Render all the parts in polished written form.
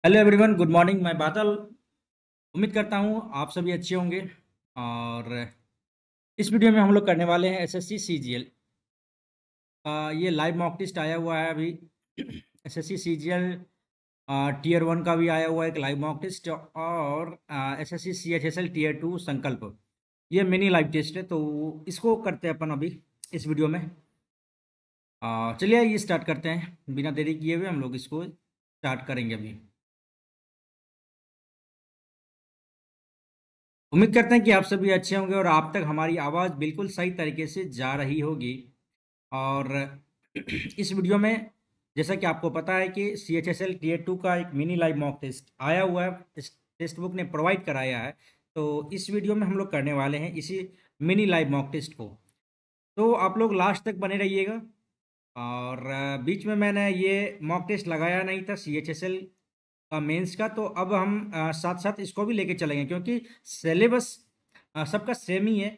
Hello everyone, good morning. मैं बादल। उम्मीद करता हूँ आप सभी अच्छे होंगे। और इस वीडियो में हम लोग करने वाले हैं एसएससी सीजीएल का। ये लाइव मॉक टेस्ट आया हुआ है अभी। एसएससी सीजीएल टीयर 1 का भी आया हुआ है एक लाइव मॉक टेस्ट, और एसएससी सीएचएसएल टीयर 2 संकल्प। ये मिनी लाइव टेस्ट है, तो इसको करते हैं अपन अभी इस वीडियो में। चलिए ये स्टार्ट करते हैं, बिना देरी किए हुए हम लोग इसको स्टार्ट करेंगे अभी। उम्मीद करते हैं कि आप सभी अच्छे होंगे और आप तक हमारी आवाज़ बिल्कुल सही तरीके से जा रही होगी। और इस वीडियो में, जैसा कि आपको पता है कि CHSL टीयर 2 का एक मिनी लाइव मॉक टेस्ट आया हुआ है, इस टेक्स्ट बुक ने प्रोवाइड कराया है। तो इस वीडियो में हम लोग करने वाले हैं इसी मिनी लाइव मॉक टेस्ट को। तो आप लोग लास्ट तक बने रहिएगा। और बीच में मैंने ये मॉक टेस्ट लगाया नहीं था CHSL का मेंस का, तो अब हम साथ साथ इसको भी लेके चलेंगे, क्योंकि सिलेबस सबका सेम ही है।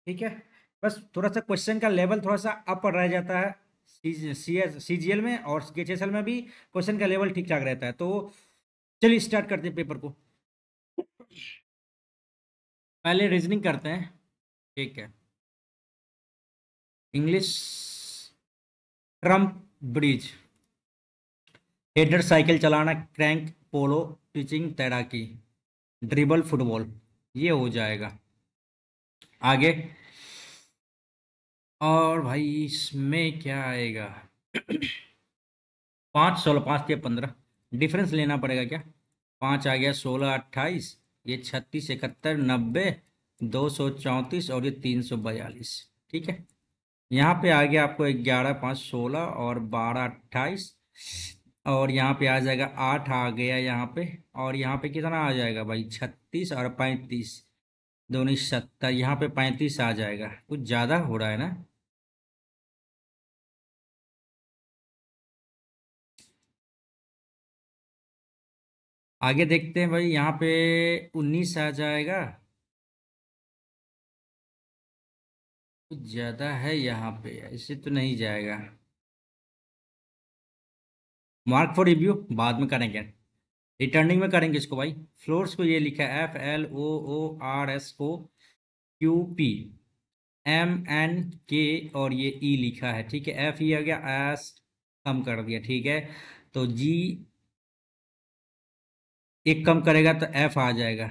ठीक है, बस थोड़ा सा क्वेश्चन का लेवल थोड़ा सा अप रह जाता है CGL में, और CHSL में भी क्वेश्चन का लेवल ठीक ठाक रहता है। तो चलिए स्टार्ट करते हैं पेपर को। पहले रीजनिंग करते हैं। ठीक है। English, Trump bridge, header cycle चलाना, क्रैंक, पोलो, पिचिंग, तैराकी, ड्रिबल, फुटबॉल। ये हो जाएगा। आगे। और भाई इसमें क्या आएगा? 5 16 5 या 15 डिफरेंस लेना पड़ेगा क्या? 5 आ गया, 16 28, ये 36 71 90, 234 और ये 342। ठीक है। यहाँ पे आ गया आपको 11 5 16 और 12 28, और यहाँ पे आ जाएगा 8 आ गया यहाँ पे। और यहाँ पे कितना आ जाएगा भाई? 36 और 35, दोनों 70, यहाँ पे 35 आ जाएगा। कुछ ज़्यादा हो रहा है ना? आगे देखते हैं भाई, यहाँ पे 19 आ जाएगा। कुछ ज़्यादा है यहाँ पे, ऐसे तो नहीं जाएगा। मार्क फॉर रिव्यू बाद में करेंगे, रिटर्निंग में करेंगे इसको भाई। फ्लोर्स को ये लिखा है FLOORS को QP MNK, और ये E लिखा है। ठीक है, F ये आ गया, एस कम कर दिया। ठीक है, तो G एक कम करेगा तो F आ जाएगा।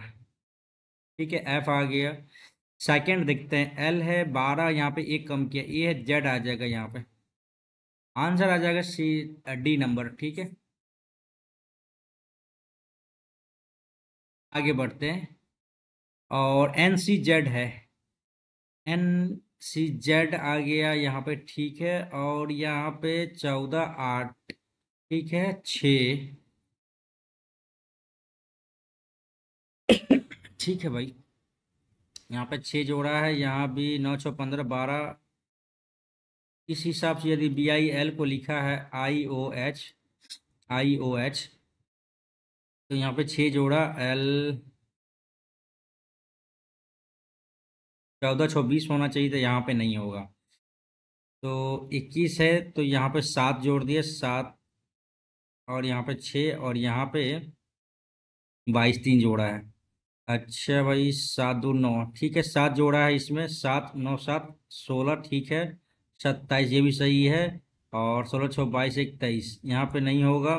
ठीक है, F आ गया। सेकंड देखते हैं, L है 12, यहाँ पे एक कम किया, ए है, Z आ जाएगा यहाँ पे। आंसर आ जाएगा D नंबर। ठीक है, आगे बढ़ते हैं। और NCZ है, NCZ आ गया यहाँ पे। ठीक है, और यहाँ पे 14 8, ठीक है 6। ठीक है भाई, यहाँ पे 6 जोड़ा है, यहाँ भी 9 6 15 12। इस हिसाब से यदि BIL को लिखा है IOH, तो यहाँ पे 6 जोड़ा L 14 26 होना चाहिए था, यहाँ पे नहीं होगा। तो 21 है, तो यहाँ पे 7 जोड़ दिए, 7, और यहाँ पे 6, और यहाँ पे 22 3 जोड़ा है। अच्छा भाई, 7 2 9, ठीक है 7 जोड़ा है इसमें, 7 9 7 16, ठीक है 27, ये भी सही है। और 16 6 22 21, यहाँ पे नहीं होगा।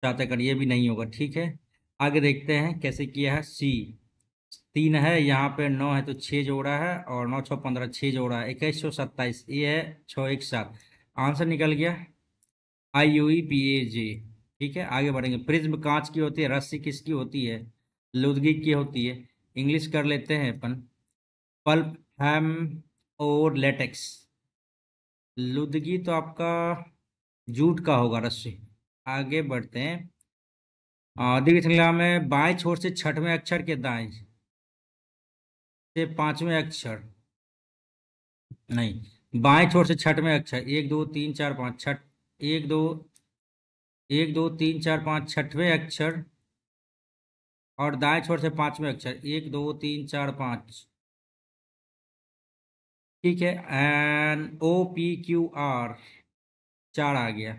7 एकड़ ये भी नहीं होगा। ठीक है, आगे देखते हैं कैसे किया है। C 3 है, यहाँ पे 9 है, तो 6 जोड़ा है, और 9 6 15 6 जोड़ा है, 21 6 27, ये है 6 1 7। आंसर निकल गया IUEPAJ। ठीक है, आगे बढ़ेंगे। प्रिज्म कांच की होती है, रस्सी किसकी होती है? लुदगी की होती है। इंग्लिश कर लेते हैं अपन। पल्प, हैम और लेटेक्स। लुदगी तो आपका जूट का होगा, रस्सी। आगे बढ़ते हैं। दीर्घ श्रृंखला में बाएं छोर से छठवें अक्षर के दाएं से पांचवें अक्षर, नहीं, बाएं छोर से छठवें अक्षर, 1 2 3 4 5 छठ, 1 2 1 2 3 4 5 छठवें अक्षर, और दाएं छोर से पांचवें अक्षर, 1 2 3 4 5। ठीक है, NOPQR 4 आ गया।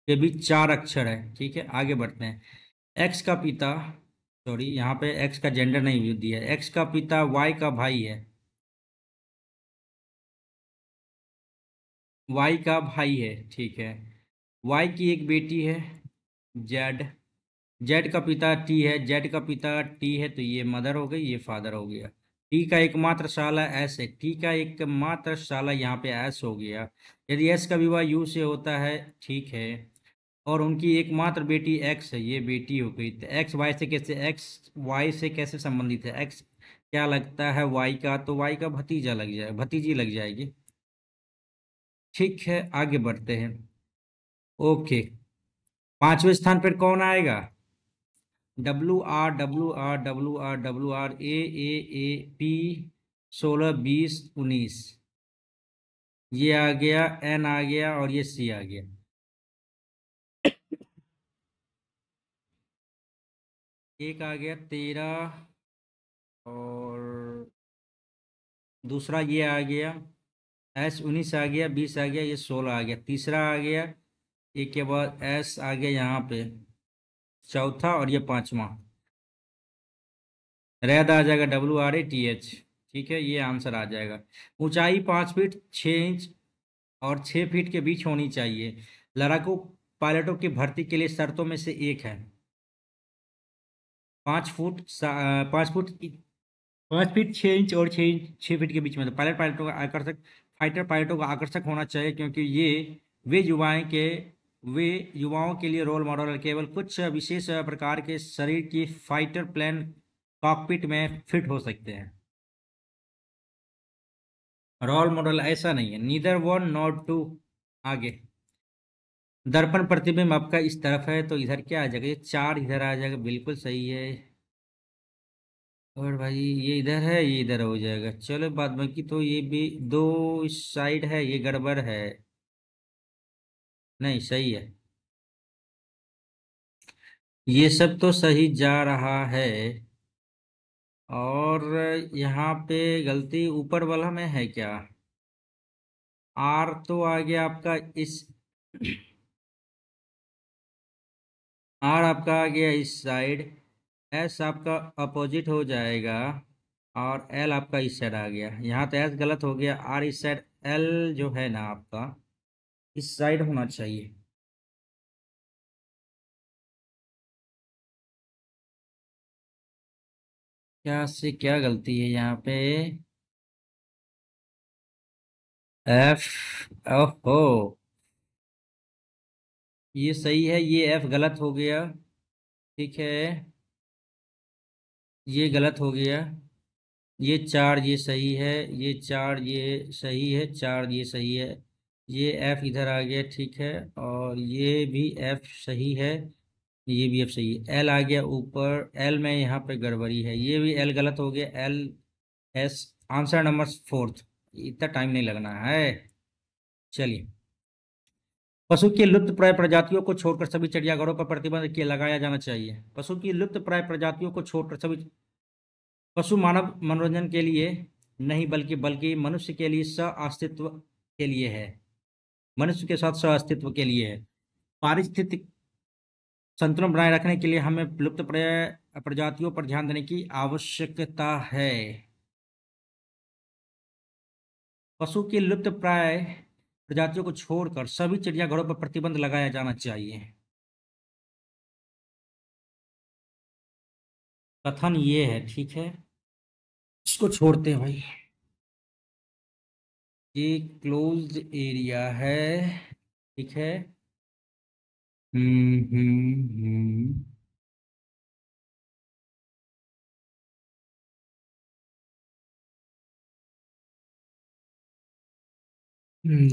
के भी 4 अक्षर है। ठीक है, आगे बढ़ते हैं। एक्स का पिता, सॉरी यहाँ पे एक्स का जेंडर नहीं दिया है। एक्स का पिता वाई का भाई है, वाई का भाई है। ठीक है, वाई की एक बेटी है जेड, जेड का पिता टी है, जेड का पिता टी है, तो ये मदर हो गई, ये फादर हो गया। टी का एकमात्र साला एस है, टी का एकमात्र साला यहाँ पे एस हो गया। यदि एस का विवाह यू से होता है, ठीक है, और उनकी एकमात्र बेटी एक्स है, ये बेटी हो गई, तो एक्स वाई से कैसे संबंधित है? एक्स क्या लगता है वाई का, तो वाई का भतीजा लग जाए, भतीजी लग जाएगी। ठीक है, आगे बढ़ते हैं। ओके, 5वें स्थान पर कौन आएगा? WR, P 16 20 19, ये आ गया, एन आ गया, और ये सी आ गया। एक आ गया 13, और दूसरा ये आ गया, एस 19 आ गया, 20 आ गया, ये 16 आ गया, तीसरा आ गया, एक के बाद एस आ गया यहाँ पे, चौथा, और ये पांचवा। रैद आ जाएगा WRATH। ठीक है, ये आंसर आ जाएगा। ऊंचाई 5 फीट 6 इंच और 6 फीट के बीच होनी चाहिए। लड़ाकू पायलटों की भर्ती के लिए शर्तों में से एक है 5 फीट 6 इंच और 6 फीट के बीच में, तो पायलटों का आकर्षक, फाइटर पायलटों का आकर्षक होना चाहिए, क्योंकि ये वे युवाएं के वे युवाओं के लिए रोल मॉडल है। केवल कुछ विशेष प्रकार के शरीर की फाइटर प्लेन कॉकपिट में फिट हो सकते हैं। रोल मॉडल ऐसा नहीं है, नीदर वन नॉट टू। आगे, दर्पण प्रतिबिंब आपका इस तरफ है, तो इधर क्या आ जाएगा? ये 4 इधर आ जाएगा, बिल्कुल सही है। और भाई ये इधर है, ये इधर हो जाएगा। चलो, बाद बाकी तो ये भी दो इस साइड है, ये गड़बड़ है। नहीं, सही है, ये सब तो सही जा रहा है। और यहाँ पे गलती ऊपर वाला में है क्या? आर तो आ गया आपका इस आर आपका आ गया इस साइड, एस आपका अपोजिट हो जाएगा, और एल आपका इस साइड आ गया। यहाँ तो एस गलत हो गया, आर इस साइड, एल जो है ना आपका इस साइड होना चाहिए। क्या से क्या गलती है यहाँ पे? एफ, ओहो, ये सही है, ये एफ गलत हो गया। ठीक है, ये गलत हो गया। ये 4 ये सही है, ये 4 ये सही है, 4 ये सही है, ये एफ इधर आ गया। ठीक है, और ये भी एफ सही है, ये भी एफ सही है। एल आ गया ऊपर, एल में यहाँ पे गड़बड़ी है, ये भी एल गलत हो गया, एल एस। Answer number 4। इतना टाइम नहीं लगना है। चलिए, पशु की लुप्त प्राय प्रजातियों को छोड़कर सभी चिड़ियाघरों पर प्रतिबंध किया लगाया जाना चाहिए। पशु की लुप्त प्राय प्रजातियों को छोड़कर सभी पशु मानव मनोरंजन के लिए नहीं, बल्कि बल्कि मनुष्य के लिए सह अस्तित्व के लिए है, मनुष्य के साथ सह अस्तित्व के लिए है। पारिस्थितिक संतुलन बनाए रखने के लिए हमें लुप्त प्राय प्रजातियों पर ध्यान देने की आवश्यकता है। पशु की लुप्त प्राय प्रजातियों को छोड़कर सभी चिड़ियाघरों पर प्रतिबंध लगाया जाना चाहिए। कथन ये है, ठीक है, इसको छोड़ते हैं भाई। ये क्लोज्ड एरिया है, ठीक है। हम्म।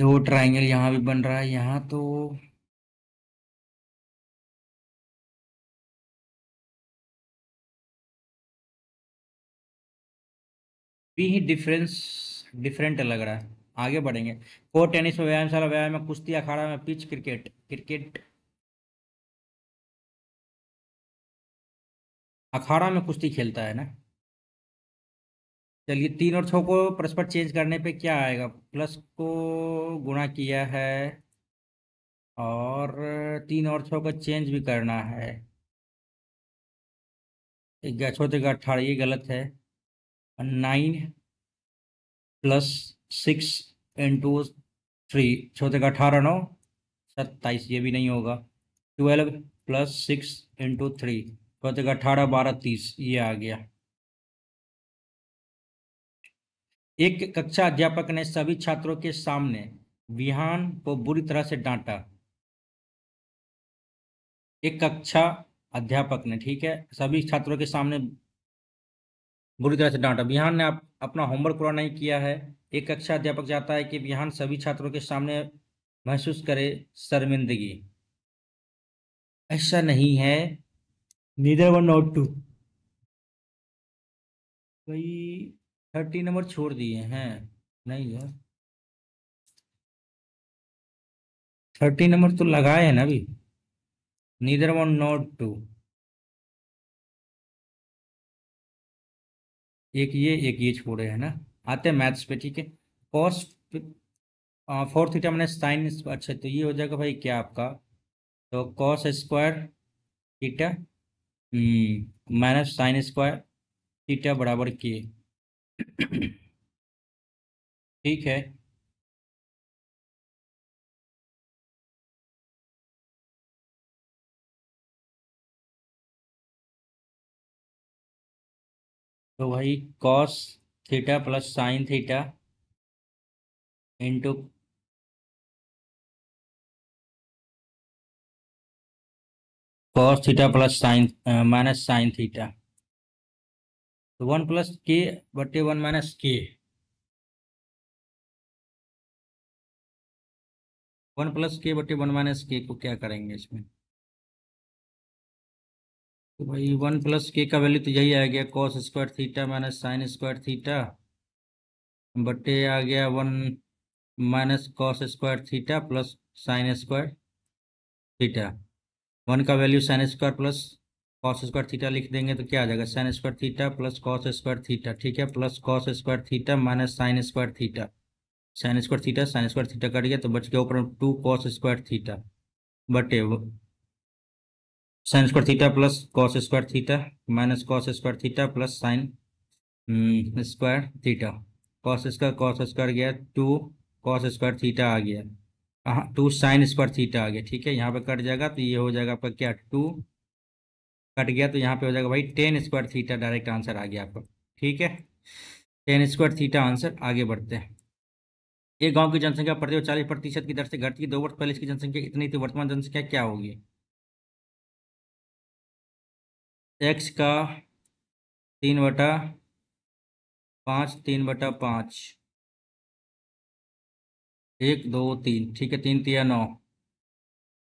वो ट्रायंगल यहाँ भी बन रहा है, यहाँ तो भी ही डिफरेंस डिफरेंट लग रहा है। आगे बढ़ेंगे। कोर्ट टेनिस में व्यायामशाला, व्यायाम में कुश्ती, अखाड़ा में पिच, क्रिकेट क्रिकेट अखाड़ा में कुश्ती खेलता है ना। चलिए, 3 और 6 को परस्पर चेंज करने पे क्या आएगा? प्लस को गुणा किया है, और 3 और 6 का चेंज भी करना है। छोटे का 18 ये गलत है। 9 + 6 × 3, छोटे का 18 9 27, ये भी नहीं होगा। 12 + 6 × 3, छोटे का 18 12 30, ये आ गया। एक कक्षा अध्यापक ने सभी छात्रों के सामने विहान को बुरी तरह से डांटा। एक कक्षा अध्यापक ने, ठीक है, सभी छात्रों के सामने बुरी तरह से डांटा। विहान ने अपना होमवर्क पूरा नहीं किया है। एक कक्षा अध्यापक चाहता है कि विहान सभी छात्रों के सामने महसूस करे शर्मिंदगी। ऐसा नहीं है। Neither one not two. भाई 30 नंबर छोड़ दिए हैं। नहीं है, 30 नंबर तो लगाए हैं ना अभी। Neither one not two. एक ये छोड़े हैं ना। आते हैं मैथ्स पे, ठीक है। कॉस 4 थीटा मैंने साइन, अच्छा तो ये हो जाएगा भाई क्या आपका, तो cos square theta minus sine square theta बराबर के। ठीक है। तो वही cos theta plus sine theta into cos theta plus sign minus sine theta, तो 1 + k/1 - k। 1 + k/1 - k को क्या करेंगे इसमें, तो भाई 1 + k का वैल्यू तो यही आ गया, cos square theta minus sine square theta बटे आ गया 1 - cos² theta plus sin² theta. 1 का value sin² plus cos² theta लिख देंगे तो क्या आ जाएगा, sin² theta plus cos² theta, ठीक है, plus cos² theta minus sin² theta. sin² theta cut गया तो बच गया ऊपर 2 cos² थीटा बटे sin² theta plus cos² theta minus cos² theta plus sin² theta. cos² गया 2 cos² थीटा आ गया। हाँ, 2 sin² थीटा आ गया, ठीक है, यहाँ पे कट जाएगा तो ये हो जाएगा आपका क्या, 2 कट गया तो यहाँ पे हो जाएगा भाई 10² थीटा, डायरेक्ट आंसर आ गया आपका। ठीक है, 10² थीटा आंसर। आगे बढ़ते हैं। एक गांव की जनसंख्या प्रति वर्ष 40% की दर से घटती है। 2 वर्ष पहले इसकी जनसंख्या इतनी थी, वर्तमान जनसंख्या क्या होगी। एक्स का 3/5, 3/5, 1 2 3, ठीक है, 3 × 3 = 9,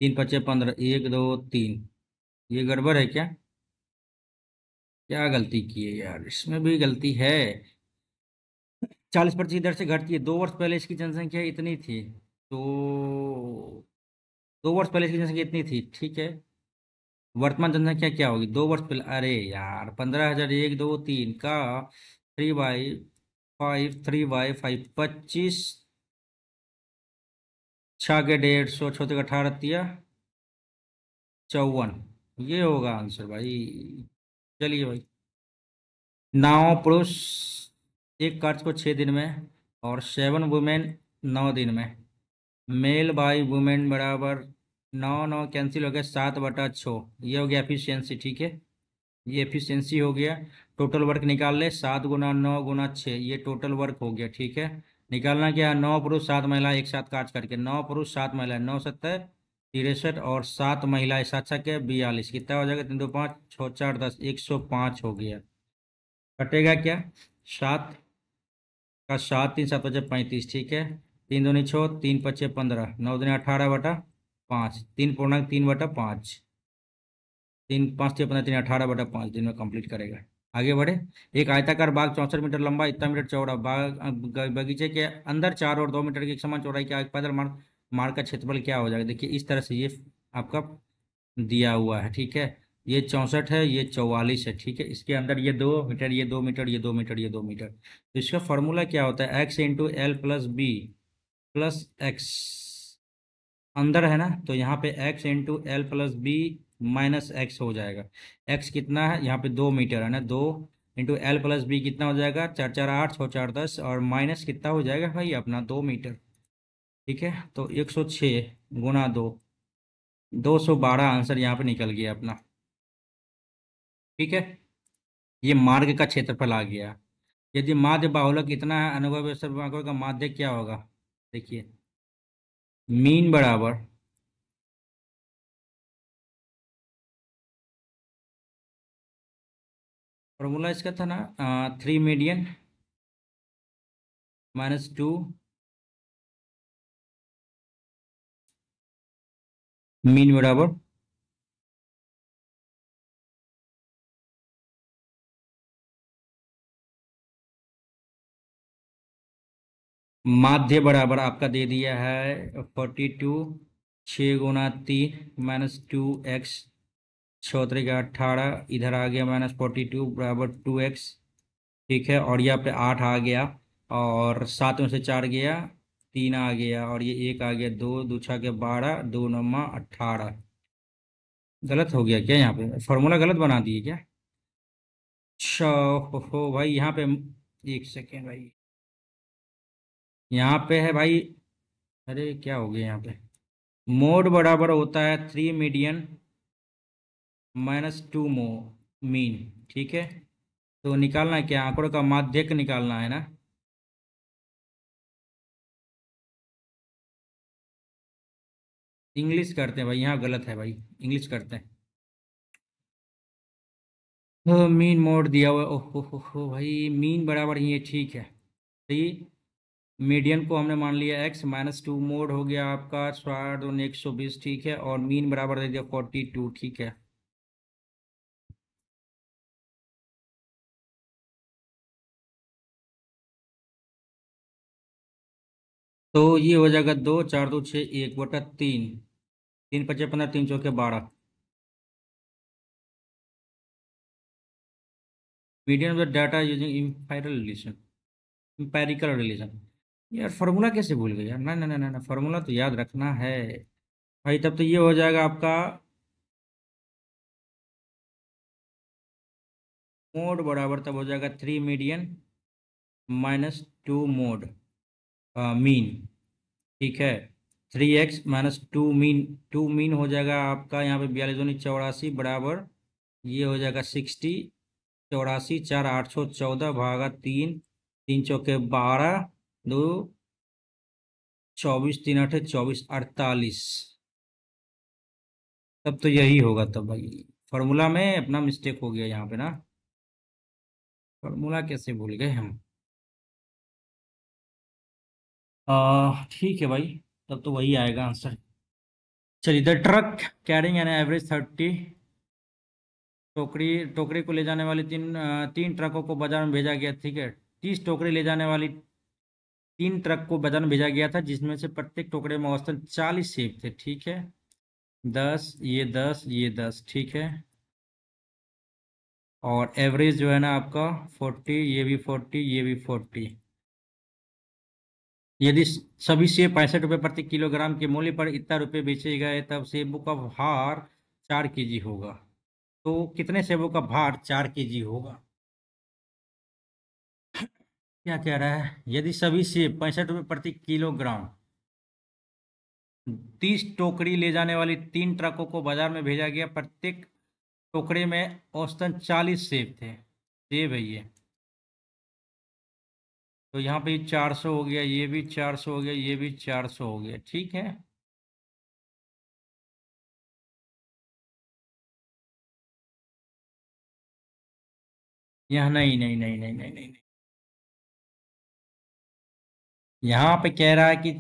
3 × 5 = 15, 1 2 3। ये गड़बड़ है क्या, क्या गलती की है यार, इसमें भी गलती है। 40% की दर से घटती है, 2 वर्ष पहले इसकी जनसंख्या इतनी थी, तो 2 वर्ष पहले इसकी जनसंख्या इतनी थी, ठीक है। वर्तमान जनसंख्या क्या होगी 2 वर्ष पहले, अरे यार 15,000 1 2 3 का 3/5, 3/5, 25, 6 के 150, छोटे का 18 तिया 54, ये होगा आंसर भाई। चलिए भाई। 9 पुरुष एक कार्य को 6 दिन में और 7 वुमेन 9 दिन में। मेल बाई वुमेन बराबर 9 9 कैंसिल हो गया, 7/6, ये हो गया एफिशिएंसी, ठीक है, ये एफिशिएंसी हो गया। टोटल वर्क निकाल ले, 7 × 9 × 6, ये टोटल वर्क हो गया, ठीक है। निकालना क्या है, 9 पुरुष 7 महिला एक साथ कार्य करके, 9 पुरुष 7 महिला 9 × 7 = 63 और 7 महिलाएं 7 × 6 = 42, कितना हो जाएगा, 3 2 5 6 4 10, 105 हो गया। कटेगा क्या, 7 का 7, 3 7 × 5 = 35, ठीक है, 3 दूनी 6, 3 × 5 = 15, 9 दूनी 18/5, 3 पूर्णांक 3/5, 3 5 × 3 = 15, 3 18/5 दिन में कंप्लीट करेगा। आगे बढ़े। एक आयताकार बाग 64 मीटर लंबा, इतना मीटर चौड़ा, बगीचे के अंदर 4 और 2 मीटर की एक समान चौड़ाई का एक पैदल मार्ग, मार्ग का क्षेत्रफल क्या हो जाएगा। देखिए इस तरह से ये आपका दिया हुआ है, ठीक है, ये 64 है, ये 44 है, ठीक है, इसके अंदर ये 2 मीटर, ये 2 मीटर, ये 2 मीटर, ये 2 मीटर, तो इसका फॉर्मूला क्या होता है, x × l + b + x। अंदर है ना, तो यहाँ पे x into L plus B minus x हो जाएगा। x कितना है यहाँ पे 2 मीटर है ना, 2 इंटू एल प्लस बी कितना हो जाएगा, 4 4 8 6 4 10, और माइनस कितना हो जाएगा भाई अपना 2 मीटर। ठीक है, तो 106 गुना 2, 212 आंसर यहाँ पे निकल गया अपना। ठीक है, ये मार्ग का क्षेत्रफल आ गया। यदि माध्य बाहुलक इतना है, अनुभव सर्वमात्रा का माध्य क्या होगा। देखिए, मीन बराबर, फॉर्मूला इसका था ना, 3 मीडियन -2 मीन बराबर, माध्य बराबर आपका दे दिया है 42, 6 गुना 3 -2 x, चौतरे का 18, इधर आ गया -42 बराबर 2x। ठीक है, और यहाँ पे 8 आ गया, और 7 में से 4 गया, 3 आ गया, और ये 1 आ गया, 2 दो छः के 12, 2 9 18। गलत हो गया क्या, यहाँ पे फॉर्मूला गलत बना दिए क्या। अच्छा, हो भाई यहाँ पे, एक सेकेंड भाई, यहाँ पे है भाई, अरे क्या हो गया यहाँ पे, मोड बराबर होता है 3 मीडियन -2 मीन। ठीक है, तो निकालना है क्या, आंकड़ों का माध्यक निकालना है ना। इंग्लिश करते हैं भाई, यहाँ गलत है भाई, इंग्लिश करते हैं। मीन मोड दिया हुआ है, ओहो हो भाई, मीन बराबर ही है, ठीक है। तो ये मीडियन को हमने मान लिया x, -2 मोड हो गया आपका 120, ठीक है, और मीन बराबर दे दिया 42, ठीक है। तो ये हो जाएगा 2 4 2 6 1/3, 3 × 5 = 15, 3 × 4 = 12। Median with data using empirical relation. यार फार्मूला कैसे भूल गए यार, ना ना ना ना ना, फार्मूला तो याद रखना है भाई। तब तो ये हो जाएगा आपका, मोड बराबर तब हो जाएगा 3 मीडियन -2 मोड मीन। ठीक है, 3x -2 मीन, 2 मीन हो जाएगा आपका यहाँ पे 42 × 84 बराबर, ये हो जाएगा 60, 84, 4 814 भागा 3, 3 × 4 = 12, 2 24, 3 × 8 = 24, 48। तब तो यही होगा तब भाई, फॉर्मूला में अपना मिस्टेक हो गया यहाँ पे ना, फॉर्मूला कैसे भूल गए हम। ठीक है भाई, तब तो वही आएगा आंसर। चलिए, the truck carrying an average 30, टोकरी टोकरी को ले जाने वाली तीन ट्रकों को बाजार में भेजा गया, ठीक है। 30 टोकरी ले जाने वाली 3 ट्रक को बाजार में भेजा गया था, जिसमें से प्रत्येक टोकरे में औसतन 40 सेब थे, ठीक है। 10, ये 10, ये 10, ठीक है। और एवरेज जो है ना आपका 40, ये भी 40, ये भी 40। यदि सभी सेब 65 रुपये प्रति किलोग्राम के मूल्य पर इतना रुपये बेचे गए, तब सेबों का भार 4 केजी होगा। तो कितने सेबों का भार 4 केजी होगा। क्या कह रहा है, यदि सभी सेब 65 रुपये प्रति किलोग्राम, 30 टोकरी ले जाने वाली 3 ट्रकों को बाजार में भेजा गया, प्रत्येक टोकरे में औसतन 40 सेब थे, सेब है ये। तो यहाँ पे 400 हो गया, ये भी 400 हो गया, ये भी 400 हो गया, ठीक है। यहाँ नहीं नहीं नहीं नहीं नहीं नहीं नहीं। यहाँ पे कह रहा है कि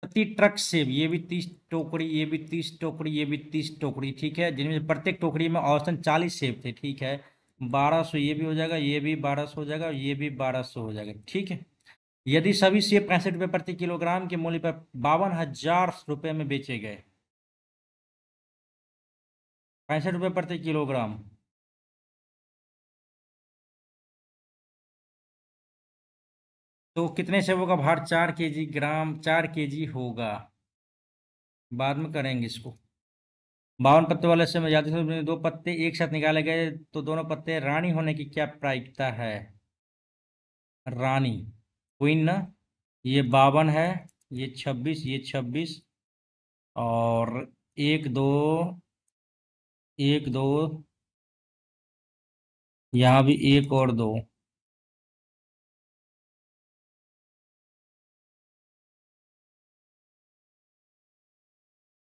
प्रति ट्रक सेब, ये भी 30 टोकरी, ये भी 30 टोकरी, ये भी 30 टोकरी, ठीक है, जिनमें से प्रत्येक टोकरी में औसतन 40 सेब थे, ठीक है। 1200 ये भी हो जाएगा, ये भी 1200 हो जाएगा, ये भी 1200 हो जाएगा, ठीक है। यदि सभी सेब 65 रुपये प्रति किलोग्राम के मूल्य पर 52,000 रुपये में बेचे गए, 65 रुपये प्रति किलोग्राम, तो कितने सेबों का भार 4 केजी होगा। बाद में करेंगे इसको। 52 पत्ते वाले से मैं याद है, दो पत्ते एक साथ निकाले गए तो दोनों पत्ते रानी होने की क्या प्रायिकता है? रानी, क्वीन ना। ये 52 है, ये 26, ये 26, और एक दो, एक दो, यहाँ भी एक और दो।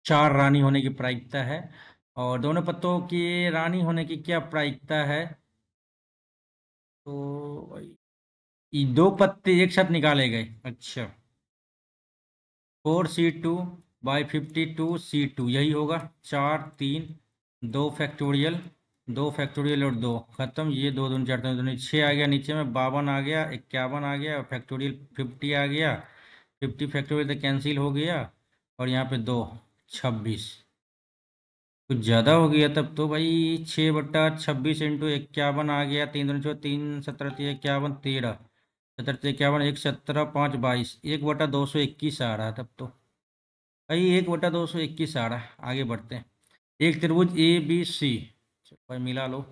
चार रानी होने की प्रायिकता है। और दोनों पत्तों की रानी होने की क्या प्रायिकता है? तो ये दो पत्ते एक साथ निकाले गए, अच्छा। 4C2/52 यही होगा। 4 3, 2 फैक्टोरियल, 2 फैक्टोरियल और 2 खत्म। ये दो दूनी चार दूनी 6 आ गया, नीचे में 52 आ गया, 51 आ गया, फैक्टोरियल 50 आ गया। 50 फैक्टोरियल तो कैंसिल हो गया, और यहाँ पे 2, 26। कुछ ज़्यादा हो गया तब तो भाई। 6/26 इंटू 51 आ गया, 3 दूनी 6, 3 17 इक्यावन, 13 17 इक्यावन, 1 17 5 22, 1/221 आ रहा है तब तो भाई। 1/221 आ रहा है। आगे बढ़ते हैं। एक त्रिभुज ए बी सी, भाई मिला लो।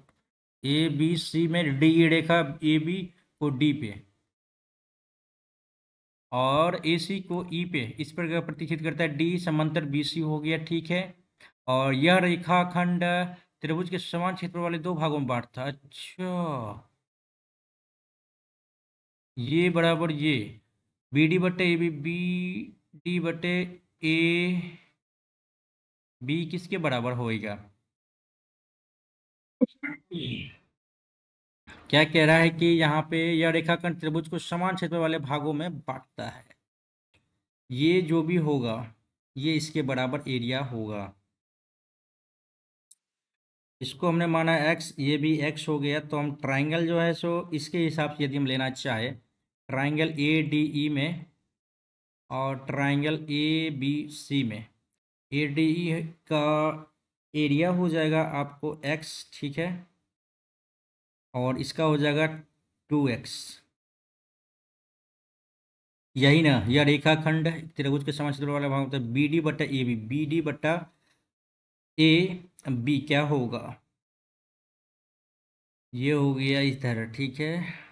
ए बी सी में डी रेखा ए बी को डी पे और ए सी को ई पे इस पर प्रतिष्ठित करता है। डी समांतर बी सी हो गया, ठीक है। और यह रेखाखंड त्रिभुज के समान क्षेत्र वाले दो भागों में बांटता है। अच्छा, ये बराबर ये बी डी बटे ए बी, बी डी बटे ए बी किसके बराबर होएगा? क्या कह रहा है कि यहाँ पे यह रेखाखंड त्रिभुज को समान क्षेत्र वाले भागों में बांटता है। ये जो भी होगा ये इसके बराबर एरिया होगा। इसको हमने माना एक्स, ये भी एक्स हो गया, तो हम ट्राइंगल जो है सो इसके हिसाब से यदि हम लेना चाहे, ट्राइंगल ए डी ई में और ट्राइंगल ए बी सी में, ए डी ई का एरिया हो जाएगा आपको एक्स, ठीक है, और इसका हो जाएगा 2x। यही ना, यह रेखाखंड त्रिभुज के समान क्षेत्र वाला भाग होता है। बी डी बटा ए बी, बी डी बटा ए बी क्या होगा? ये हो गया इस तरह, ठीक है।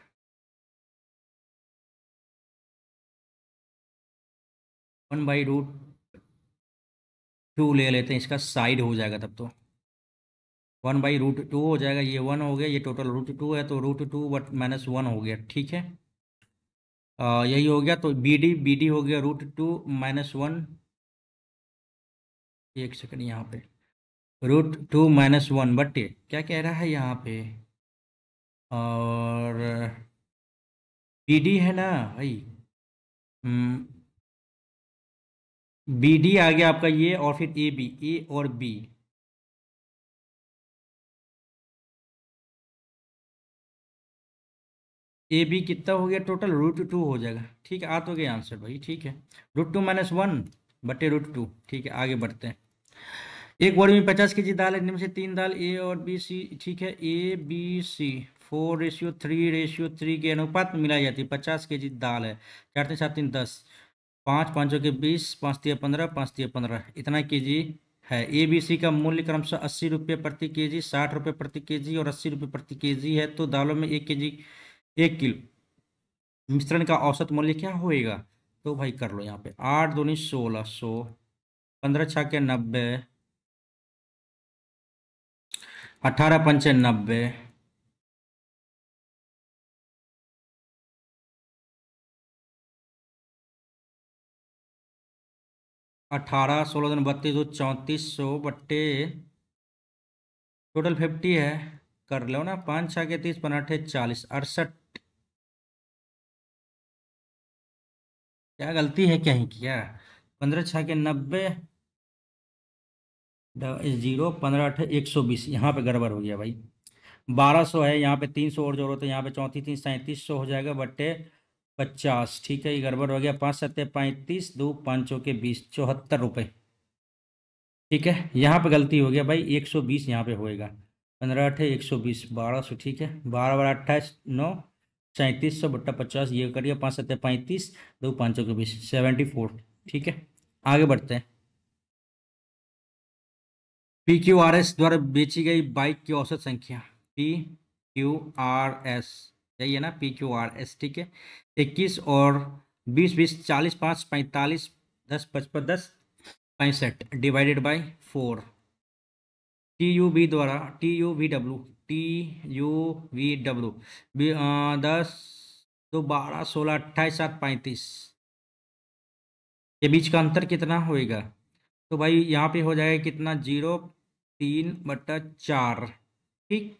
1/√2 ले लेते हैं, इसका साइड हो जाएगा तब तो। 1/√2 हो जाएगा, ये 1 हो गया, ये टोटल √2 है, तो √2 बट -1 हो गया, ठीक है। यही हो गया, तो बी डी हो गया √2 - 1। एक सेकंड, यहाँ पे √2 - 1 बटे क्या कह रहा है यहाँ पे, और बी डी है ना भाई। बी डी आ गया आपका ये, और फिर ए बी, ए और बी। ए बी कितना हो गया टोटल? √2 हो जाएगा, ठीक है। आ तो गया आंसर भाई, ठीक है। √2 - 1 बटे √2, ठीक है। आगे बढ़ते हैं। एक बोरी में 50 kg दाल है, इनमें से 3 दाल ए और बी सी, ठीक है, ए बी सी 4:3:3 के अनुपात में मिलाई जाती है। 50 kg दाल है, 4×3=7=10, 5×5=20, 5×3=15, 5×3=15, इतना केजी है। ए बी सी का मूल्य क्रमशः 80 रुपये प्रति केजी, 60 रुपये प्रति केजी और 80 रुपये प्रति केजी है। तो दालों में 1 केजी, 1 किलो मिश्रण का औसत मूल्य क्या होएगा? तो भाई कर लो यहाँ पे, 8×2=1600, 15×6=90, 18×5=90, 18, 16×2 32, 3400 बट्टे टोटल 50 है। कर लो ना, 5×6=30, 15×8=40, 68। क्या गलती है कहीं क्या? 15×6=90, 0, 15×8=120, यहाँ पे गड़बड़ हो गया भाई। 1200 है, यहाँ पे 300 और जोड़ो तो यहाँ पे 34×3=3700 हो जाएगा बट्टे 50, ठीक है। ये गड़बड़ हो गया। 5×7=35, 2×5=20, 74 रुपये, ठीक है। यहाँ पे गलती हो गया भाई, 120 यहाँ पे होएगा। 15×8=120, 1200, ठीक है। 12×8=28, 9, 3700 बट्टा 50, ये करिए। 5×7=35, 2×5=20, 74, ठीक है। आगे बढ़ते हैं। PQRS द्वारा बेची गई बाइक की औसत संख्या। PQRS यही है ना, PQRS, ठीक है। 21 और 20, 20, 40, 5, 45, 10, 55, 10, 65 डिवाइडेड बाई 4। TUV 10, 2, 12, 16, 28, 7, 35 के बीच का अंतर कितना होएगा? तो भाई यहाँ पे हो जाएगा कितना, 0.3/4, ठीक।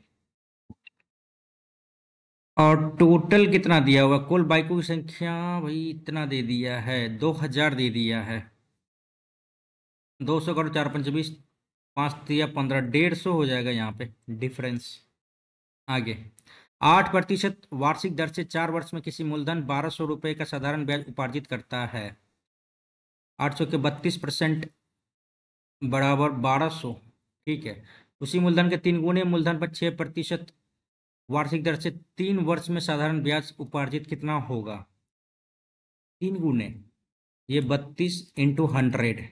और टोटल कितना दिया हुआ, कुल बाइकों की संख्या भाई इतना दे दिया है, 2000 दे दिया है। 200 करो 4×5 = 20, 5×3 = 15, 150 हो जाएगा यहाँ पे डिफरेंस। आगे, 8% वार्षिक दर से 4 वर्ष में किसी मूलधन 1200 रुपये का साधारण ब्याज उपार्जित करता है। 800 के 32% बराबर 1200, ठीक है। उसी मूलधन के 3 गुने मूलधन पर 6% वार्षिक दर से 3 वर्ष में साधारण ब्याज उपार्जित कितना होगा? 3 गुने, ये 32 × 100।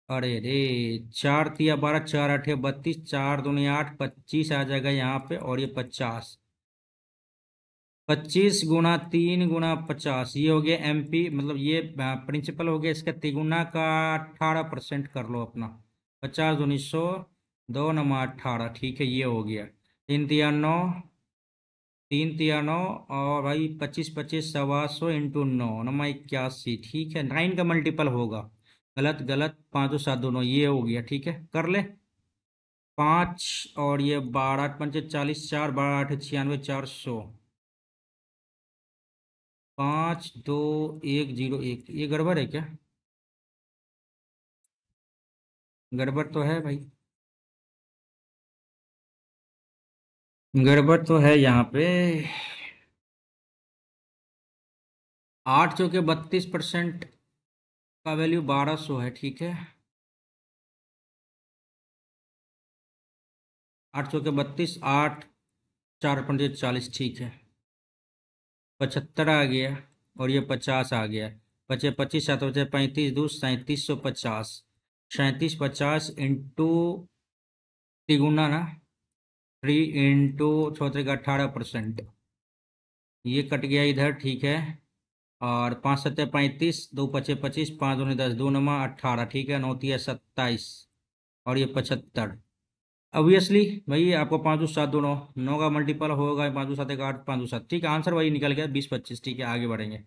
अरे रे, 4×3 = 12, 4×8 = 32, 4×2 = 8, 25 आ जाएगा यहाँ पे, और ये 50, 25 × 3 × 50, ये हो गया MP, मतलब ये प्रिंसिपल हो गया, इसका तिगुना का 18% कर लो अपना। 50×2 = 100, 2×9 = 18, ठीक है, ये हो गया। 3×3 = 9, 3×3 = 9, और भाई 25, 25 = 125 × 9, 9×81, ठीक है। 9 का मल्टीपल होगा, गलत गलत, 5×2 = 7, ये हो गया, ठीक है, कर ले। 5 और ये 12, 8×5 = 40, 4×12 = 96, 400, 5, 2, 1, 0, 1, ये गड़बड़ है क्या? गड़बड़ तो है भाई, गड़बड़ तो है यहाँ पे। 8 के 32% का वैल्यू 1200 है, ठीक है। 8 के 32, 8, 4×5 = 40, ठीक है। 75 आ गया, और ये 50 आ गया। 25, 25, 7×5 = 35, 2, 3750, 3750 तिगुना ना, 3 × 4 = 18%, ये कट गया इधर, ठीक है। और 5×7 = 35, 2×5 = 25, 5×2 = 10, 2×9 = 18, ठीक है। 9×3 = 27, और ये 75। ऑब्वियसली भाई आपको 5×7 = 9, 9 का मल्टीपल होगा 5×7 = 8, 5×7, ठीक है। आंसर वही निकल गया, 20, 25, ठीक है। आगे बढ़ेंगे,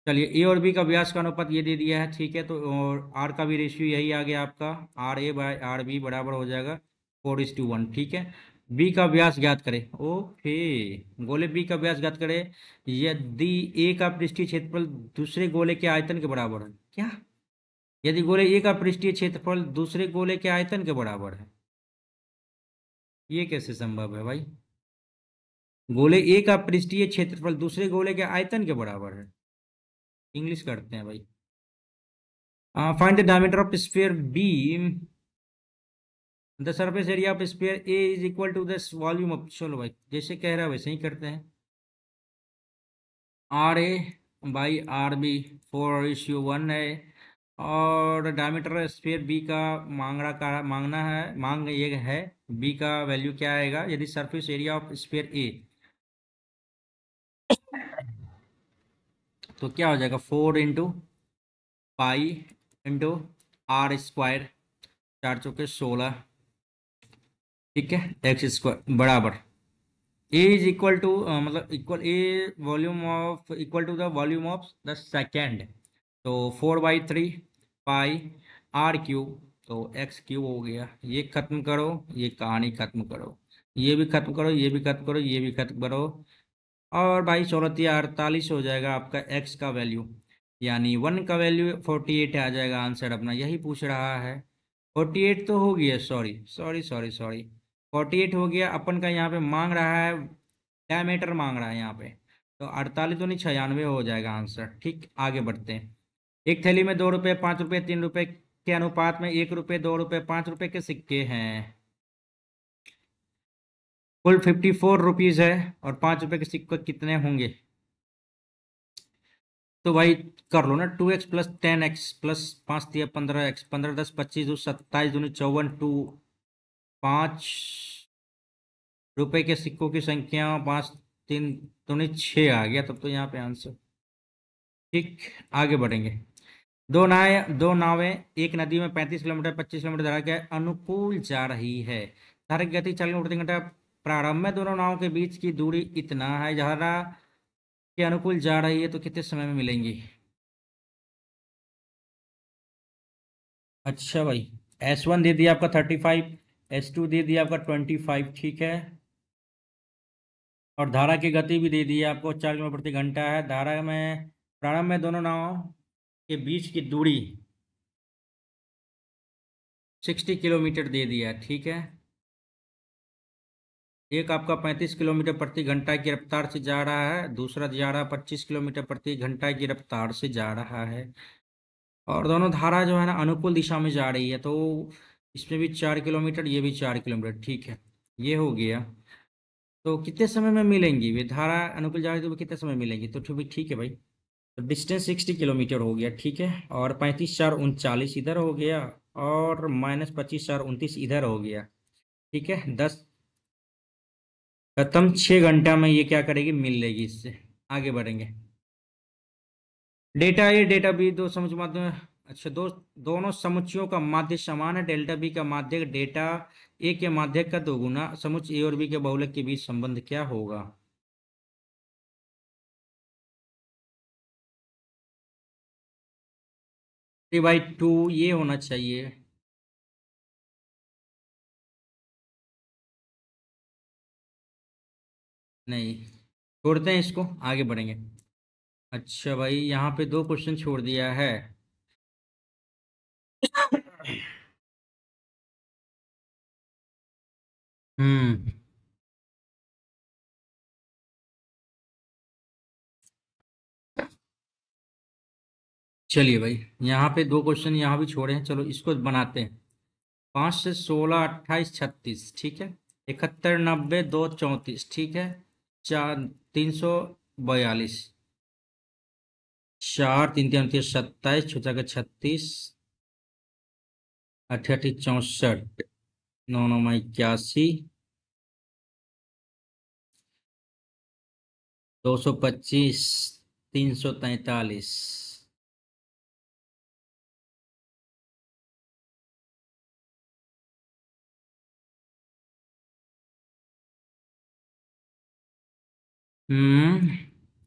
चलिए। ए और बी का व्यास का अनुपात ये दे दिया है, ठीक है। तो और आर का भी रेशियो यही आ गया आपका, RA/RB बराबर हो जाएगा 4:1, ठीक है। बी का व्यास ज्ञात करें, ओके। गोले बी का व्यास ज्ञात करें यदि ए का पृष्ठीय क्षेत्रफल दूसरे गोले के आयतन के बराबर है। क्या? यदि गोले ए का पृष्ठीय क्षेत्रफल दूसरे गोले के आयतन के बराबर है, ये कैसे संभव है भाई? गोले ए का पृष्ठीय क्षेत्रफल दूसरे गोले के आयतन के बराबर है। इंग्लिश करते हैं भाई। Find the diameter of sphere B, the surface area of sphere A is equal to this volume of, चलो भाई जैसे कह रहा है वैसे ही करते हैं। RA/RB 4:1 है, और डायमीटर स्फीयर बी का मांगना है, मांग ये है, बी का वैल्यू क्या आएगा यदि सरफेस एरिया ऑफ स्फीयर ए, तो क्या हो जाएगा, 4 × पाई × R², 4×4 = 16, ठीक है। x² बराबर ए इज इक्वल टू, मतलब equal a volume of equal to the volume of the second, तो 4/3 पाई R³ तो x³ हो गया। ये खत्म करो, ये कहानी खत्म करो, ये भी खत्म करो, ये भी खत्म करो, ये भी खत्म करो, और भाई 16×3 = 48 हो जाएगा आपका x का वैल्यू, यानी 1 का वैल्यू 48 आ जाएगा। आंसर अपना यही पूछ रहा है। 48 तो हो गया, सॉरी सॉरी सॉरी सॉरी, 48 हो गया अपन का। यहाँ पे मांग रहा है, डायमीटर मांग रहा है यहाँ पे, तो 48 तो नहीं, 96 हो जाएगा आंसर, ठीक। आगे बढ़ते हैं। एक थैली में 2 रुपये, 5 रुपये, 3 रुपये के अनुपात में 1 रुपये, 2 रुपये, 5 रुपये के सिक्के हैं। कुल 54 रुपीज है, और 5 रुपये के सिक्के कितने होंगे? तो भाई कर लो ना, 2x plus 10x plus 5 × 15x, 15 × 10 = 25, 2 × 57, 5 रुपए के सिक्कों की संख्या 5 × 3 = 6 आ गया तब तो यहाँ पे आंसर। ठीक, आगे बढ़ेंगे। दो नावें एक नदी में 35 किलोमीटर 25 किलोमीटर धारा के अनुकूल जा रही है। धारा की गति 40 किलोमीटर प्रति घंटा। प्रारंभ में दोनों नावों के बीच की दूरी इतना है। धारा के अनुकूल जा रही है तो कितने समय में मिलेंगी? अच्छा भाई, S1 दे दिया आपका 35, S2 दे दिया आपका 25, ठीक है। और धारा की गति भी दे दी है आपको, 4 किलोमीटर प्रति घंटा है। धारा में प्रारंभ में दोनों नावों के बीच की दूरी 60 किलोमीटर दे दिया, ठीक है। एक आपका 35 किलोमीटर प्रति घंटा की रफ्तार से जा रहा है, दूसरा जा रहा है 25 किलोमीटर प्रति घंटा की रफ्तार से जा रहा है। और दोनों धारा जो है ना अनुकूल दिशा में जा रही है, तो इसमें भी 4 किलोमीटर, ये भी 4 किलोमीटर, ठीक है। ये हो गया। तो कितने समय में मिलेंगी वे? धारा अनुकूल जा रही है तो वो कितने समय मिलेंगी? तो ठीक है भाई। तो डिस्टेंस 60 किलोमीटर हो गया, ठीक है। और 35 × 4 = 39 इधर हो गया, और -25 × 4 = 29 इधर हो गया, ठीक है। 10 खत्म। 6 घंटा में ये क्या करेगी? मिल लेगी इससे। आगे बढ़ेंगे। डेटा ए डेटा बी दो समुच्च माध्यम। अच्छा, दोनों समुच्चयों का माध्य समान है। डेल्टा बी का माध्यक डेटा ए के माध्यक का 2 गुना। समुच्च ए और बी के बहुलक के बीच संबंध क्या होगा? 3/2 ये होना चाहिए। नहीं, छोड़ते हैं इसको, आगे बढ़ेंगे। अच्छा भाई, यहाँ पे 2 क्वेश्चन छोड़ दिया है। हम्म। चलिए भाई, यहाँ पे 2 क्वेश्चन यहाँ भी छोड़े हैं, चलो इसको बनाते हैं। 5 से 16 28 36, ठीक है। 71 90 2 34, ठीक है। 342। 4 3 3 29 27, छुचा का 36, 88 64, 9 9 81, 225, 343।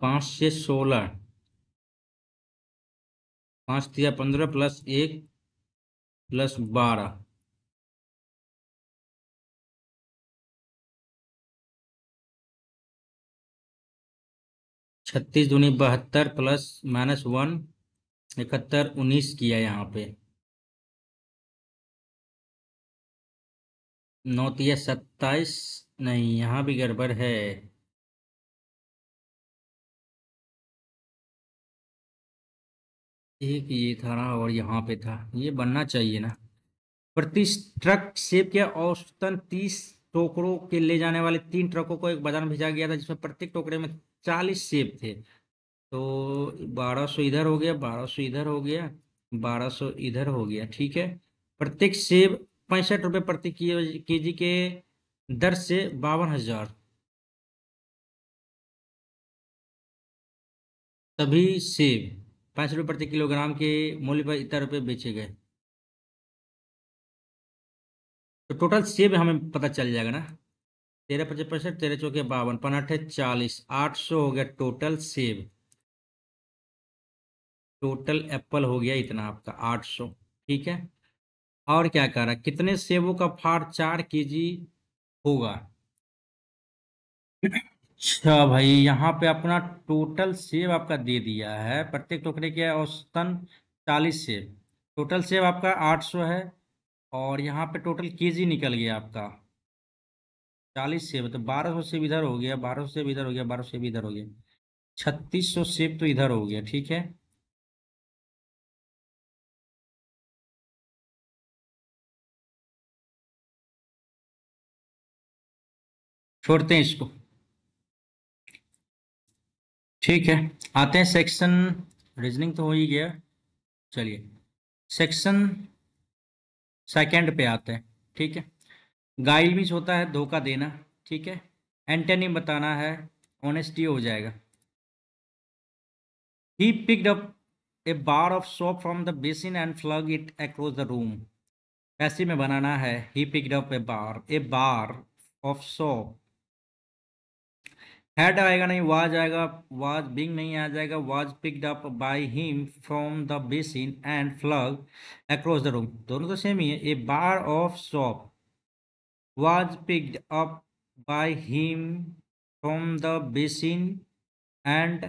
5 से 16, 5 × 3 = 15 +1 +12, 36 दूनी 72 प्लस -1, 71 19 किया यहाँ पे। 9 × 3 = 27, नहीं यहाँ भी गड़बड़ है। एक ये था ना और यहाँ पे था, ये बनना चाहिए ना। प्रति ट्रक सेब के औसतन 30 टोकरों के ले जाने वाले 3 ट्रकों को एक बाजार में भेजा गया था, जिसमें प्रत्येक टोकरे में 40 सेब थे। तो 1200 इधर हो गया, 1200 इधर हो गया, 1200 इधर हो गया, ठीक है। प्रत्येक सेब 65 रुपये प्रति केजी के दर से 52,000। सभी सेब 5 रुपये प्रति किलोग्राम के मूल्य पर इतना रुपये बेचे गए। तो टोटल सेब हमें पता चल जाएगा ना। 13 × 5 = 65, 13 × 4 = 52, 5 × 8 = 40, 800 हो गया टोटल सेब। टोटल एप्पल हो गया इतना आपका 800, ठीक है। और क्या कह रहा है? कितने सेबों का फाड़ 4 केजी होगा? अच्छा भाई, यहाँ पे अपना टोटल सेब आपका दे दिया है, प्रत्येक टोकरे के औसतन 40 सेब। टोटल सेब आपका 800 है, और यहाँ पे टोटल केजी निकल गया आपका 40 सेब, तो 1200 सेब इधर हो गया, 1200 सेब इधर हो गया, 1200 सेब इधर हो गया, 3600 सेब तो इधर हो गया, ठीक है। छोड़ते हैं इसको, ठीक है। आते हैं सेक्शन रीजनिंग तो हो ही गया। चलिए सेक्शन सेकंड पे आते हैं। ठीक है। गाइल मीन्स होता है धोखा देना। ठीक है। एंटोनिम बताना है, ऑनेस्टी हो जाएगा। He picked up a bar of soap from the basin and flung it across the room. Passive में बनाना है, he picked up a bar of soap. Had आएगा नहीं, वाज आएगा। वाज बिंग नहीं आ जाएगा, was picked up by him from the basin and flung across the room, दोनों तो सेम ही है। A bar of soap was picked up by him from the basin and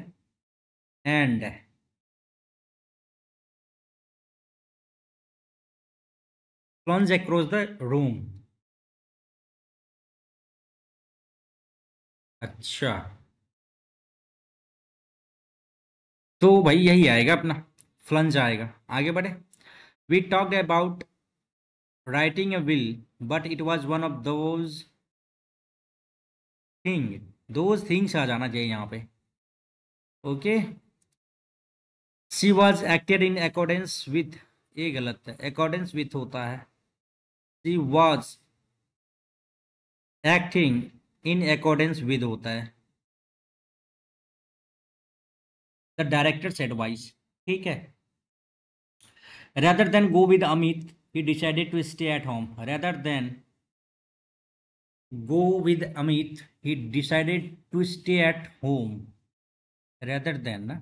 plunged across the room। अच्छा, तो भाई यही आएगा अपना, फ्लंज आएगा। आगे बढ़े। We talked about writing a will but it was one of those things आ जाना चाहिए यहाँ पे। Okay. She was acted in accordance with, ये गलत है, अकॉर्डेंस विथ होता है। She was acting in accordance with होता है। The director's advice. ठीक है। rather than go with Amit, he decided to stay at home। rather than go with Amit, he decided to stay at home। rather than ना,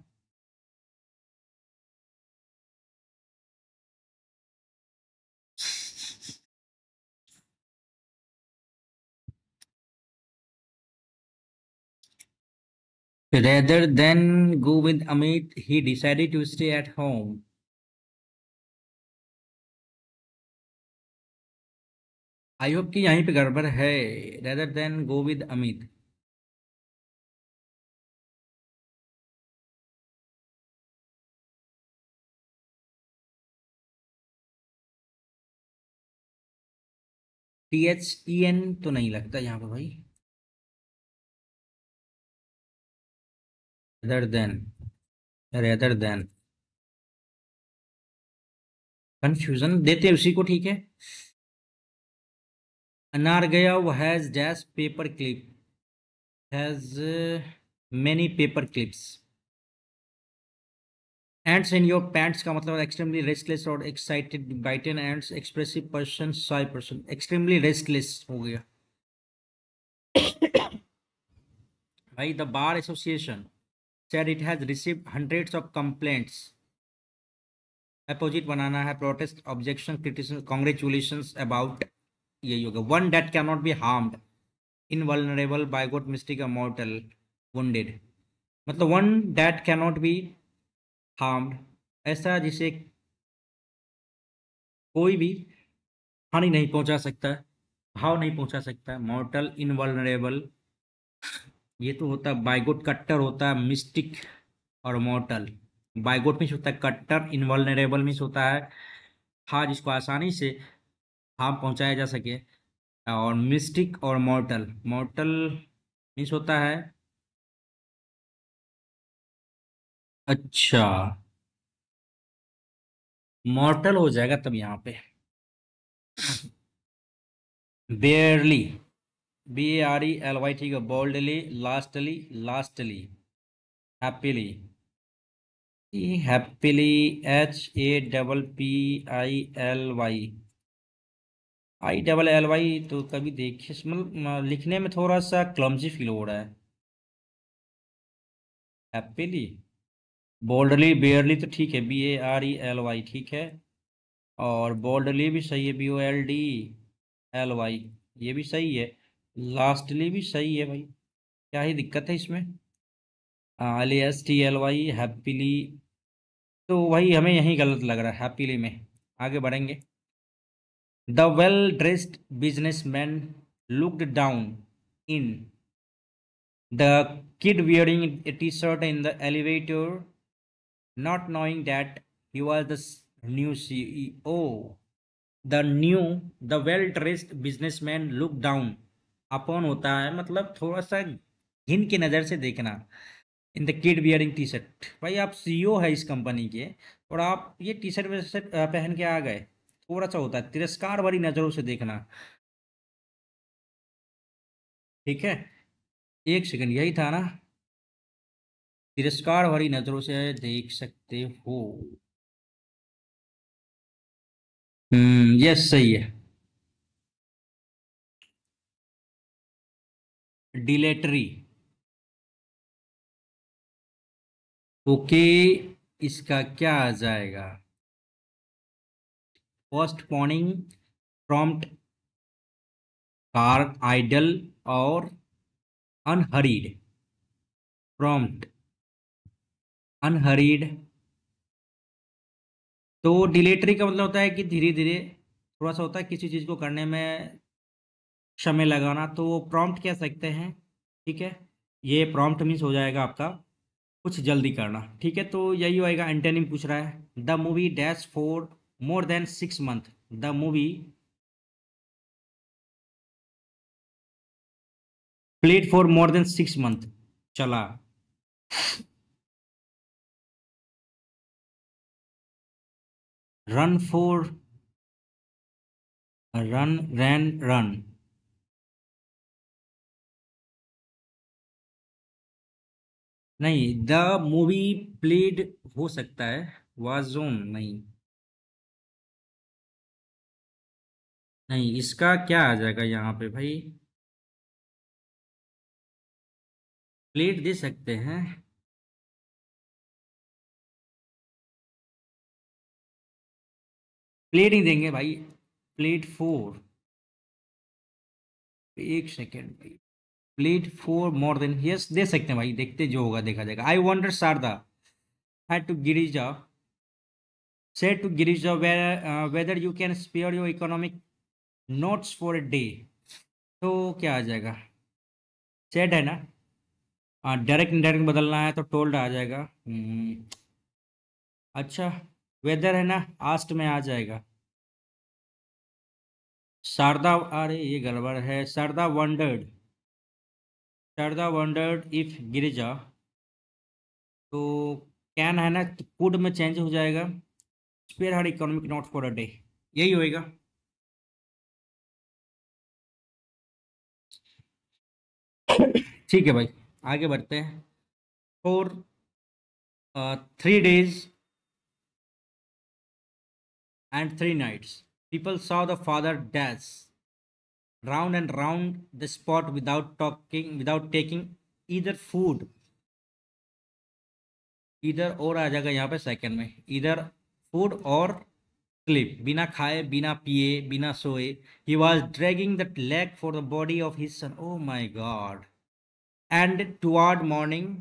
rather than go with Amit, he decided to stay at home। I hope कि यहीं पे गड़बड़ है। rather than go with Amit। THEN तो नहीं लगता यहाँ पे भाई। rather than कंफ्यूजन देते उसी को, ठीक है। अनार गया वो has dash paper clip, has many paper clips. Ants in your pants का मतलब एक्सट्रीमली रेस्टलेस और एक्साइटेड। बाइटन एंड्स expressive person, shy person. Extremely restless हो गया। भाई the bar association said it has received hundreds of complaints। Opposite बनाना है, protest, objection, criticism, congratulations about, यही होगा। One date can not be harmed, invulnerable, by god mistake, mortal, wounded. मतलब one date can not be harmed, ऐसा जिसे कोई भी हानि नहीं पहुंचा सकता है, भाव नहीं पहुंचा सकता है। मॉर्टल, इनवल्नरेबल, ये तो होता है बाइगोट, कट्टर होता है मिस्टिक और मॉर्टल। बाइगोट मीन्स होता है कट्टर, इनवल्नरेबल मीन्स होता है हाँ जिसको आसानी से हार्म पहुंचाया जा सके। और मिस्टिक और मॉर्टल, मॉर्टल मीन्स होता है, अच्छा मॉर्टल हो जाएगा तब यहाँ पे। बेयरली, BARELY, ठीक है। Boldly, lastly, lastly, happily, happily, HAPPILY, ILLY तो कभी देखिए, मतलब लिखने में थोड़ा सा क्लमजी फील हो रहा है। हैप्पीली, बोल्डली, बेयरली तो ठीक है, BARELY ठीक है। और बोल्डली भी सही है, BOLDLY, ये भी सही है। लास्टली भी सही है भाई, क्या ही दिक्कत है इसमें। LASTLY, हैप्पीली, तो वही हमें यही गलत लग रहा है, हैप्पीली में। आगे बढ़ेंगे। The well dressed businessman looked down in the kid wearing a t-shirt in the elevator, not knowing that he was the new CEO। The well-dressed businessman looked down upon होता है मतलब थोड़ा सा घिन की नज़र से देखना। In the kid wearing T shirt. भाई आप सीईओ है इस कंपनी के और आप ये टी शर्ट पहन के आ गए, थोड़ा सा होता है तिरस्कार भरी नज़रों से देखना। ठीक है, एक सेकंड, यही था ना, तिरस्कार भरी नज़रों से देख सकते हो। यस सही है। डिलेटरी। ओके, इसका क्या आ जाएगा? पोस्टपोनिंग, प्रॉम्प्ट, कार आइडल और अनहरीड। प्रॉम्प्ट, अनहरीड। तो डिलेटरी का मतलब होता है कि धीरे धीरे, थोड़ा सा होता है किसी चीज़ को करने में समय लगाना, तो वो प्रॉम्प्ट कह सकते हैं। ठीक है, ये प्रॉम्प्ट मीन्स हो जाएगा आपका कुछ जल्दी करना। ठीक है, तो यही होएगा। एंटोनिम पूछ रहा है, the movie dash for more than 6 month. The movie played for more than 6 month, चला। Run for, run, ran, run. नहीं, द मूवी प्लेड हो सकता है, वाजोन नहीं। नहीं, इसका क्या आ जाएगा यहाँ पे भाई? प्लेड दे सकते हैं। प्लेड ही देंगे भाई, प्लेड फोर। एक सेकेंड भाई, played four more than, yes दे सकते हैं भाई, देखते जो होगा देखा जाएगा। I wonder Sharda had to Girija, said to Girija whether you can spare your economic notes for a day। तो क्या आ जाएगा? सेड है ना? डायरेक्ट इनडायरेक्ट बदलना है तो टोल्ड आ जाएगा। अच्छा, वेदर है ना, आस्ट में आ जाएगा। शारदा, अरे ये गड़बड़ है। शारदा वंडर्ड इफ गिरिजा, तो कैन है ना, तो कुड में चेंज हो जाएगा। Spare her economic not for a day, यही होएगा। ठीक है भाई, आगे बढ़ते हैं। For 3 days and 3 nights, people saw the father dash round and round the spot without taking either food। इधर और आ जाएगा यहाँ पे सेकंड में, इधर फूड और स्लीप, बिना खाए बिना पिए बिना सोए। He was dragging the leg for the body of his son, oh my god. And toward morning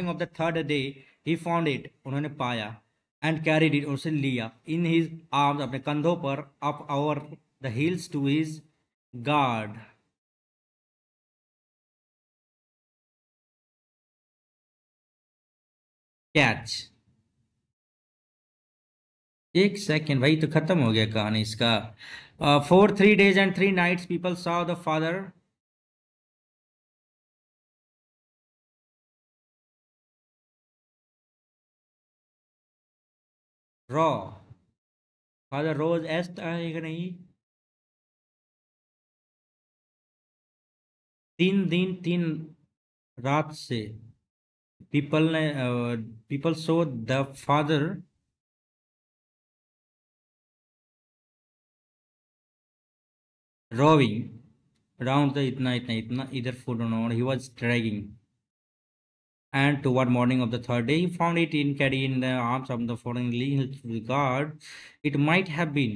of the third day he found it, उन्होंने पाया। एंड कैरीड इट, उसे लिया। इन हिज आर्म्स, अपने कंधों पर। Up over the hills to his guard. Catch. एक second भाई, तो खत्म हो गया कहानी इसका। फॉर 3 days and 3 nights people saw the father raw. Father rose एस्ट आएगा नहीं? 3 दिन 3 रात से पीपल ने, people saw the father roving round the, इतना इतना इतना इधर foot on, he was dragging. And toward morning of the third day, he found it in carried in the arms of the fallen guard. It might have been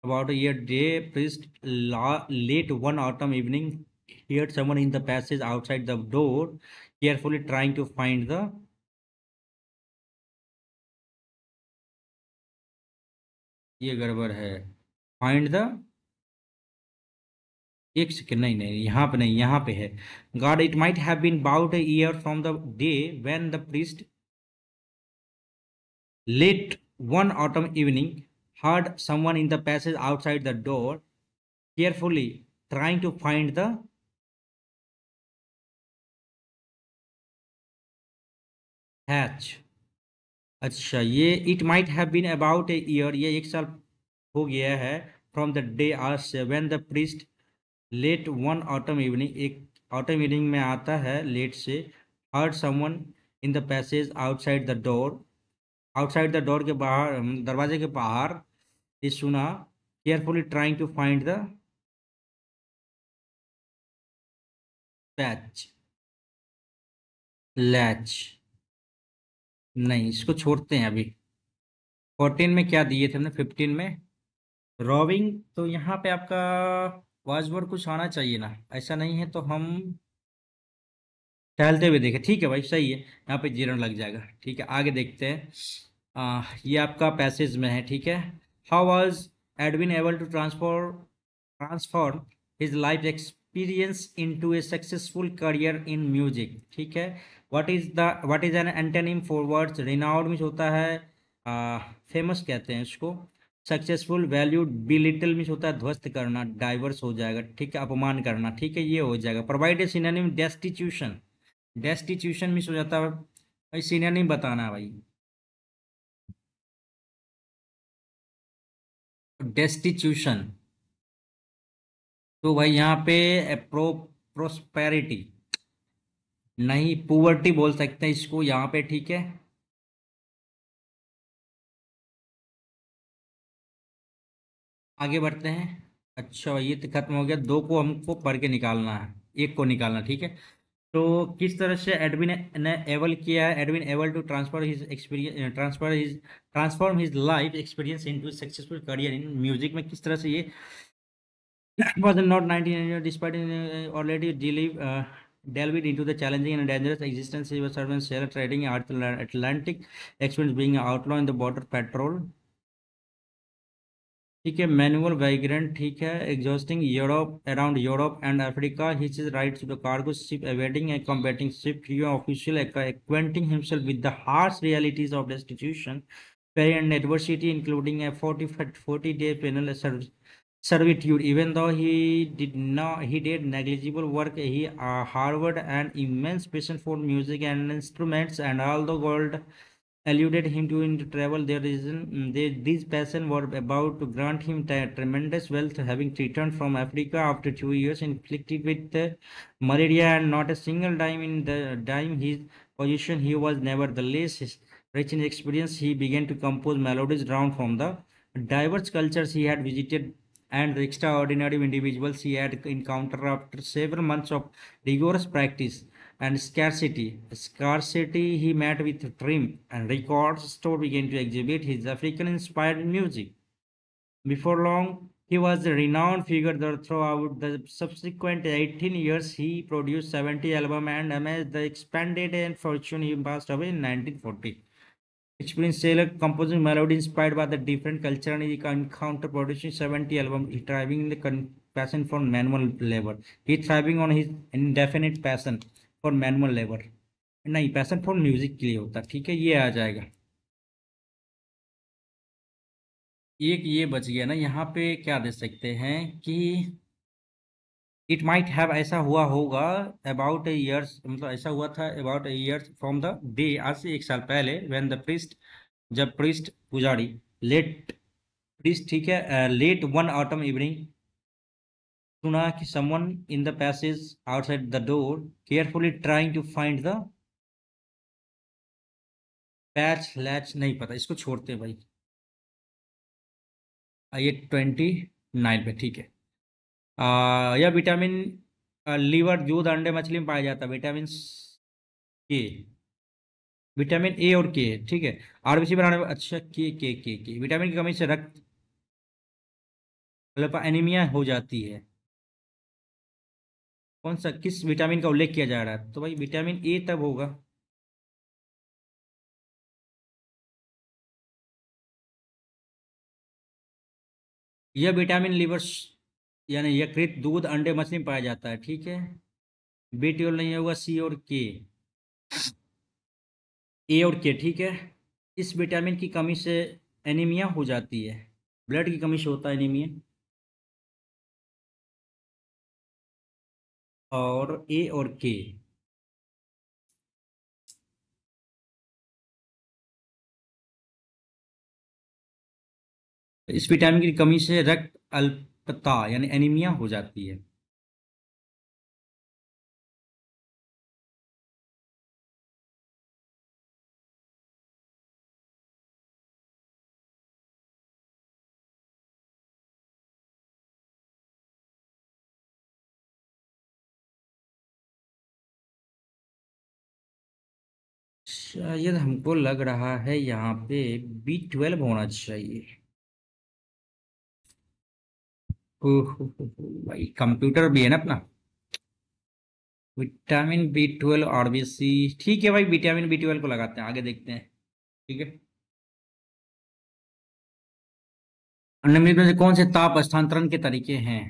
about a year day. Priest late one autumn evening heard someone in the passage outside the door, carefully trying to find the, ये गड़बड़ है। Find the, एक second, नहीं नहीं, यहाँ पे नहीं, यहाँ पे है। God, it might have been about a year from the day when the priest late one autumn evening heard someone in the passage outside the door, carefully trying to find the hatch. अच्छा, ये it might have been about a year, ये एक साल हो गया है, from the day आज when the priest late one autumn evening, एक ऑटम इवनिंग में आता है लेट से, heard someone in the passage outside the door, outside the door के बाहर, दरवाजे के बाहर, ये सुना, carefully trying to find the patch, latch. नहीं, इसको छोड़ते हैं अभी। 14 में क्या दिए थे हमने, 15 में रॉबिंग, तो यहाँ पे आपका वाजवर्ड कुछ आना चाहिए ना, ऐसा नहीं है तो हम टहलते हुए देखें, ठीक है भाई, सही है, यहाँ पे जीरो लग जाएगा, ठीक है, आगे देखते हैं। ये आपका पैसेज में है, ठीक है। How was Edwin able to transform his life experience into a successful career in music, ठीक है। What is an antonym for words, renowned means होता है फेमस कहते हैं इसको, सक्सेसफुल, वैल्यूड, बिलिटल मीन्स होता है ध्वस्त करना, डाइवर्स हो जाएगा, ठीक है, अपमान करना, ठीक है, ये हो जाएगा। Provide a synonym, destitution, destitution miss हो जाता है भाई, सीनियर नहीं बताना है भाई। डेस्टिट्यूशन, तो भाई यहाँ पे प्रोस्पेरिटी, नहीं, पुअर्टी बोल सकते हैं इसको यहाँ पे, ठीक है। आगे बढ़ते हैं। अच्छा भाई, ये तो खत्म हो गया, दो को हमको पढ़ के निकालना है, एक को निकालना, ठीक है। तो किस तरह से एडविन ने एबल किया है, Edwin able to transfer his experience, transform his life experience into successful career in music में, किस तरह से ये was not 19 despite already delved into the challenging and dangerous existence he was serving sailor trading Atlantic experience being an outlaw in the border patrol, ठीक है, manual vagrant, ठीक है, exhausting Europe, around Europe and Africa, hitch is right to the cargo ship awaiting a combating ship, he official acquainting himself with the harsh realities of destitution, peril and adversity, including a 40-day penal servitude. Even though he did negligible work, he harbored an immense passion for music and instruments, and although gold alluded him to into travel, these passions were about to grant him tremendous wealth, having returned from Africa after 2 years inflicted with malaria and not a single dime in the dime his possession. He was nevertheless rich in experience. He began to compose melodies drawn from the diverse cultures he had visited and the extraordinary individuals he had encountered after several months of rigorous practice and scarcity, he met with triumph, and record store began to exhibit his African-inspired music. Before long, he was a renowned figure throughout the subsequent 18 years. He produced 70 albums and amazed the expanded and fortune. He passed away in 1940. Experienced sailor composing melody inspired by the different culture and he encounter producing 70 albums. He thriving in the passion for manual labor. He thriving on his indefinite passion for manual labor. नहीं, passion for music के लिए होता, ठीक है, ये आ जाएगा। एक ये बच गया ना, यहाँ पे क्या दे सकते हैं कि इट माइट हैव, ऐसा हुआ होगा, अबाउट ए ईयर्स, मतलब ऐसा हुआ था about a years from the day, आज से एक साल पहले, व्हेन द प्रीस्ट, जब प्रीस्ट पुजारी, लेट प्रीस्ट, ठीक है, लेट वन ऑटम इवनिंग, सुना कि someone in the passage outside the door, carefully trying to find the patch, latch, नहीं पता, इसको छोड़ते हैं भाई। ये 29 पे, ठीक है। यह विटामिन लीवर, दूध, अंडे, मछली में पाया जाता है, विटामिन के, विटामिन ए और के, ठीक है, आरबीसी बनाने में, अच्छा, के विटामिन की कमी से रक्त मतलब एनीमिया हो जाती है। कौन सा, किस विटामिन का उल्लेख किया जा रहा है, तो भाई विटामिन ए तब होगा। यह विटामिन लीवर यानी यकृत, दूध, अंडे, मछली में पाया जाता है, ठीक है। बी ट्वेल्व नहीं होगा, सी और के, ए और के, ठीक है। इस विटामिन की कमी से एनीमिया हो जाती है, ब्लड की कमी से होता है एनीमिया। और ए और के, इस विटामिन की कमी से रक्त अल्पता यानी एनीमिया हो जाती है। शायद हमको लग रहा है यहाँ पे B12 होना चाहिए। ओह भाई कंप्यूटर भी है ना अपना। Vitamin B12 RBC। ठीक है भाई, विटामिन B12 को लगाते हैं, आगे देखते हैं। ठीक है। निम्नलिखित में से कौन से ताप स्थानांतरण के तरीके हैं?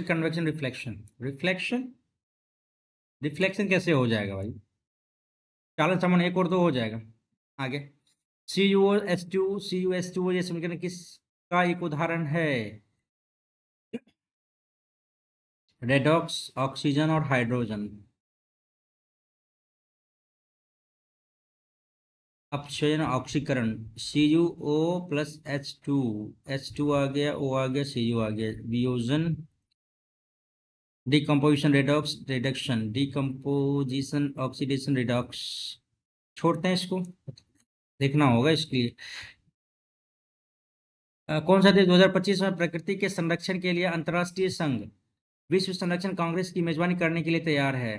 Convection, reflection. रिफ्लेक्शन। रिफ्लेक्शन कैसे हो जाएगा भाई? चालन समान एक और दो हो जाएगा। आगे। CuO2 ये समीकरण किसका एक उदाहरण है? रेडॉक्स, ऑक्सीजन और हाइड्रोजन। अपक्षयन, ऑक्सीकरण। CuO+H2। H2 आ गया, O आ गया, Cu आ गया। वियोजन। Decomposition, redox, reduction. Decomposition, oxidation, redox. छोड़ते हैं इसको, देखना होगा इसके लिए। कौन सा देश 2025 में प्रकृति के संरक्षण के लिए अंतर्राष्ट्रीय संघ विश्व संरक्षण कांग्रेस की मेजबानी करने के लिए तैयार है?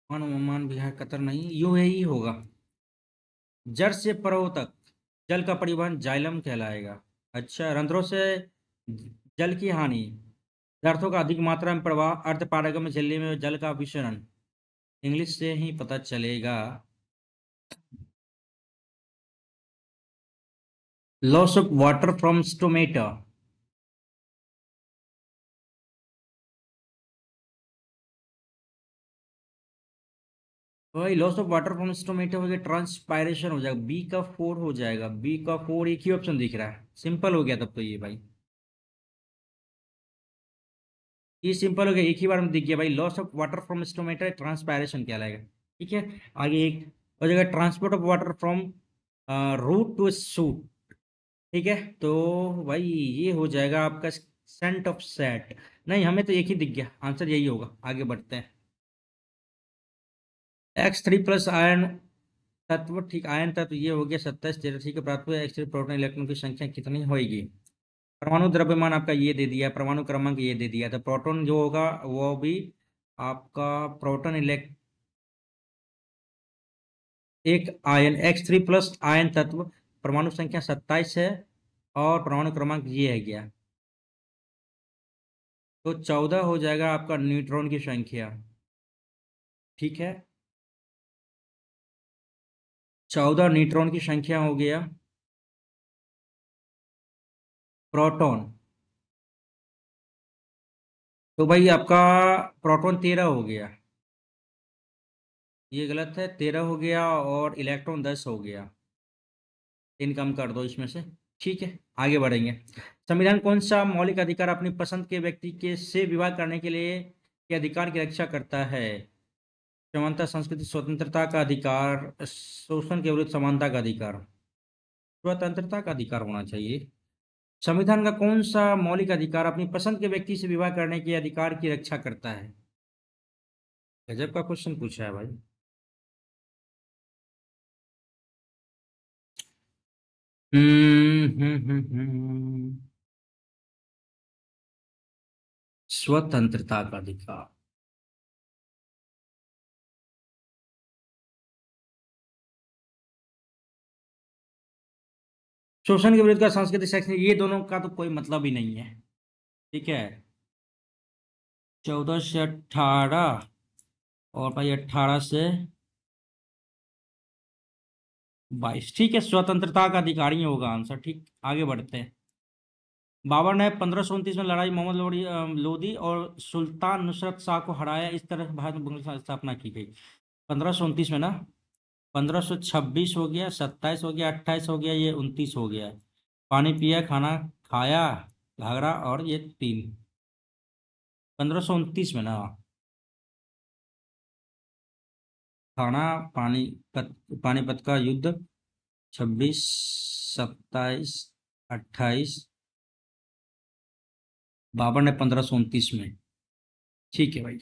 ओमान, बिहार, कतर नहीं, यूएई होगा। जड़ से परत तक जल का परिवहन जाइलम कहलाएगा। अच्छा, रंध्रों से जल की हानि। पदार्थों का अधिक मात्रा में प्रवाह, अर्ध पारगम्य झिल्ली में जल का विसरण। इंग्लिश से ही पता चलेगा। Loss of water from stomata. वही loss of water from stomata हो गया, ट्रांसपायरेशन हो जाएगा, B का 4 हो जाएगा। B का 4 एक ही ऑप्शन दिख रहा है, सिंपल हो गया तब तो ये भाई। ये सिंपल हो गया, एक ही बार में दिख गया भाई। Loss of water from stomata transpiration कहलाएगा। ठीक है। आगे एक हो जाएगा, transport of water from root to shoot. ठीक है, तो भाई ये हो जाएगा आपका सेंट ऑफ सेट। नहीं, हमें तो एक ही दिख गया, आंसर यही होगा। आगे बढ़ते हैं। X3+ आयन तत्व, ठीक, आयन तत्व ये हो गया 27 13। ठीक है, प्राप्त हुआ X3 प्रोटॉन इलेक्ट्रॉन की संख्या कितनी होगी? परमाणु द्रव्यमान आपका ये दे दिया, परमाणु क्रमांक ये दे दिया, तो प्रोटॉन जो होगा वो भी आपका प्रोटॉन इलेक्ट एक आयन X3+ आयन तत्व, परमाणु संख्या 27 है और परमाणु क्रमांक ये है गया। तो 14 हो जाएगा आपका न्यूट्रॉन की संख्या। ठीक है, 14 न्यूट्रॉन की संख्या हो गया। प्रोटॉन, तो भाई आपका प्रोटॉन 13 हो गया। ये गलत है, 13 हो गया और इलेक्ट्रॉन 10 हो गया। तीन कम कर दो इसमें से। ठीक है, आगे बढ़ेंगे। संविधान कौन सा मौलिक अधिकार अपनी पसंद के व्यक्ति के से विवाह करने के लिए के अधिकार की रक्षा करता है? समानता, संस्कृति, स्वतंत्रता का अधिकार, शोषण के विरुद्ध समानता का अधिकार। स्वतंत्रता का अधिकार होना चाहिए। संविधान का कौन सा मौलिक अधिकार अपनी पसंद के व्यक्ति से विवाह करने के अधिकार की रक्षा करता है? गजब का क्वेश्चन पूछा है भाई। स्वतंत्रता का अधिकार। शोषण के विरुद्ध का सांस्कृतिक, शैक्षणिक, ये दोनों का तो कोई मतलब ही नहीं है। ठीक है, 14 से 18 और भाई 18 से 22। ठीक है, स्वतंत्रता का अधिकारी होगा आंसर। ठीक, आगे बढ़ते हैं। बाबर ने 1529 में लड़ाई मोहम्मद लोदी और सुल्तान नुसरत शाह को हराया, इस तरह भारत में मुगल की स्थापना की गई। 1529 में ना। 1526 हो गया, 27 हो गया, 28 हो गया, ये 29 हो गया। पानी पिया, खाना खाया, घाघरा और ये तीन। 1529 में ना। थाना पानीपत का युद्ध 26, 27, 28, बाबर ने 1529 में। ठीक है भाई।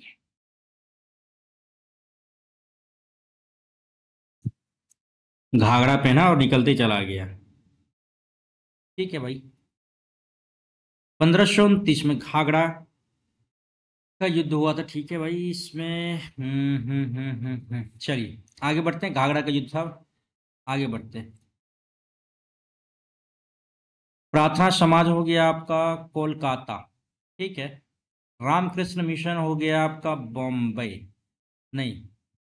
घाघरा पहना और निकलते ही चला गया। ठीक है भाई। 1529 में घाघरा का युद्ध हुआ था। ठीक है भाई। इसमें चलिए आगे बढ़ते हैं। घाघरा का युद्ध था, आगे बढ़ते हैं। प्रार्थना समाज हो गया आपका कोलकाता। ठीक है। रामकृष्ण मिशन हो गया आपका बॉम्बे। नहीं,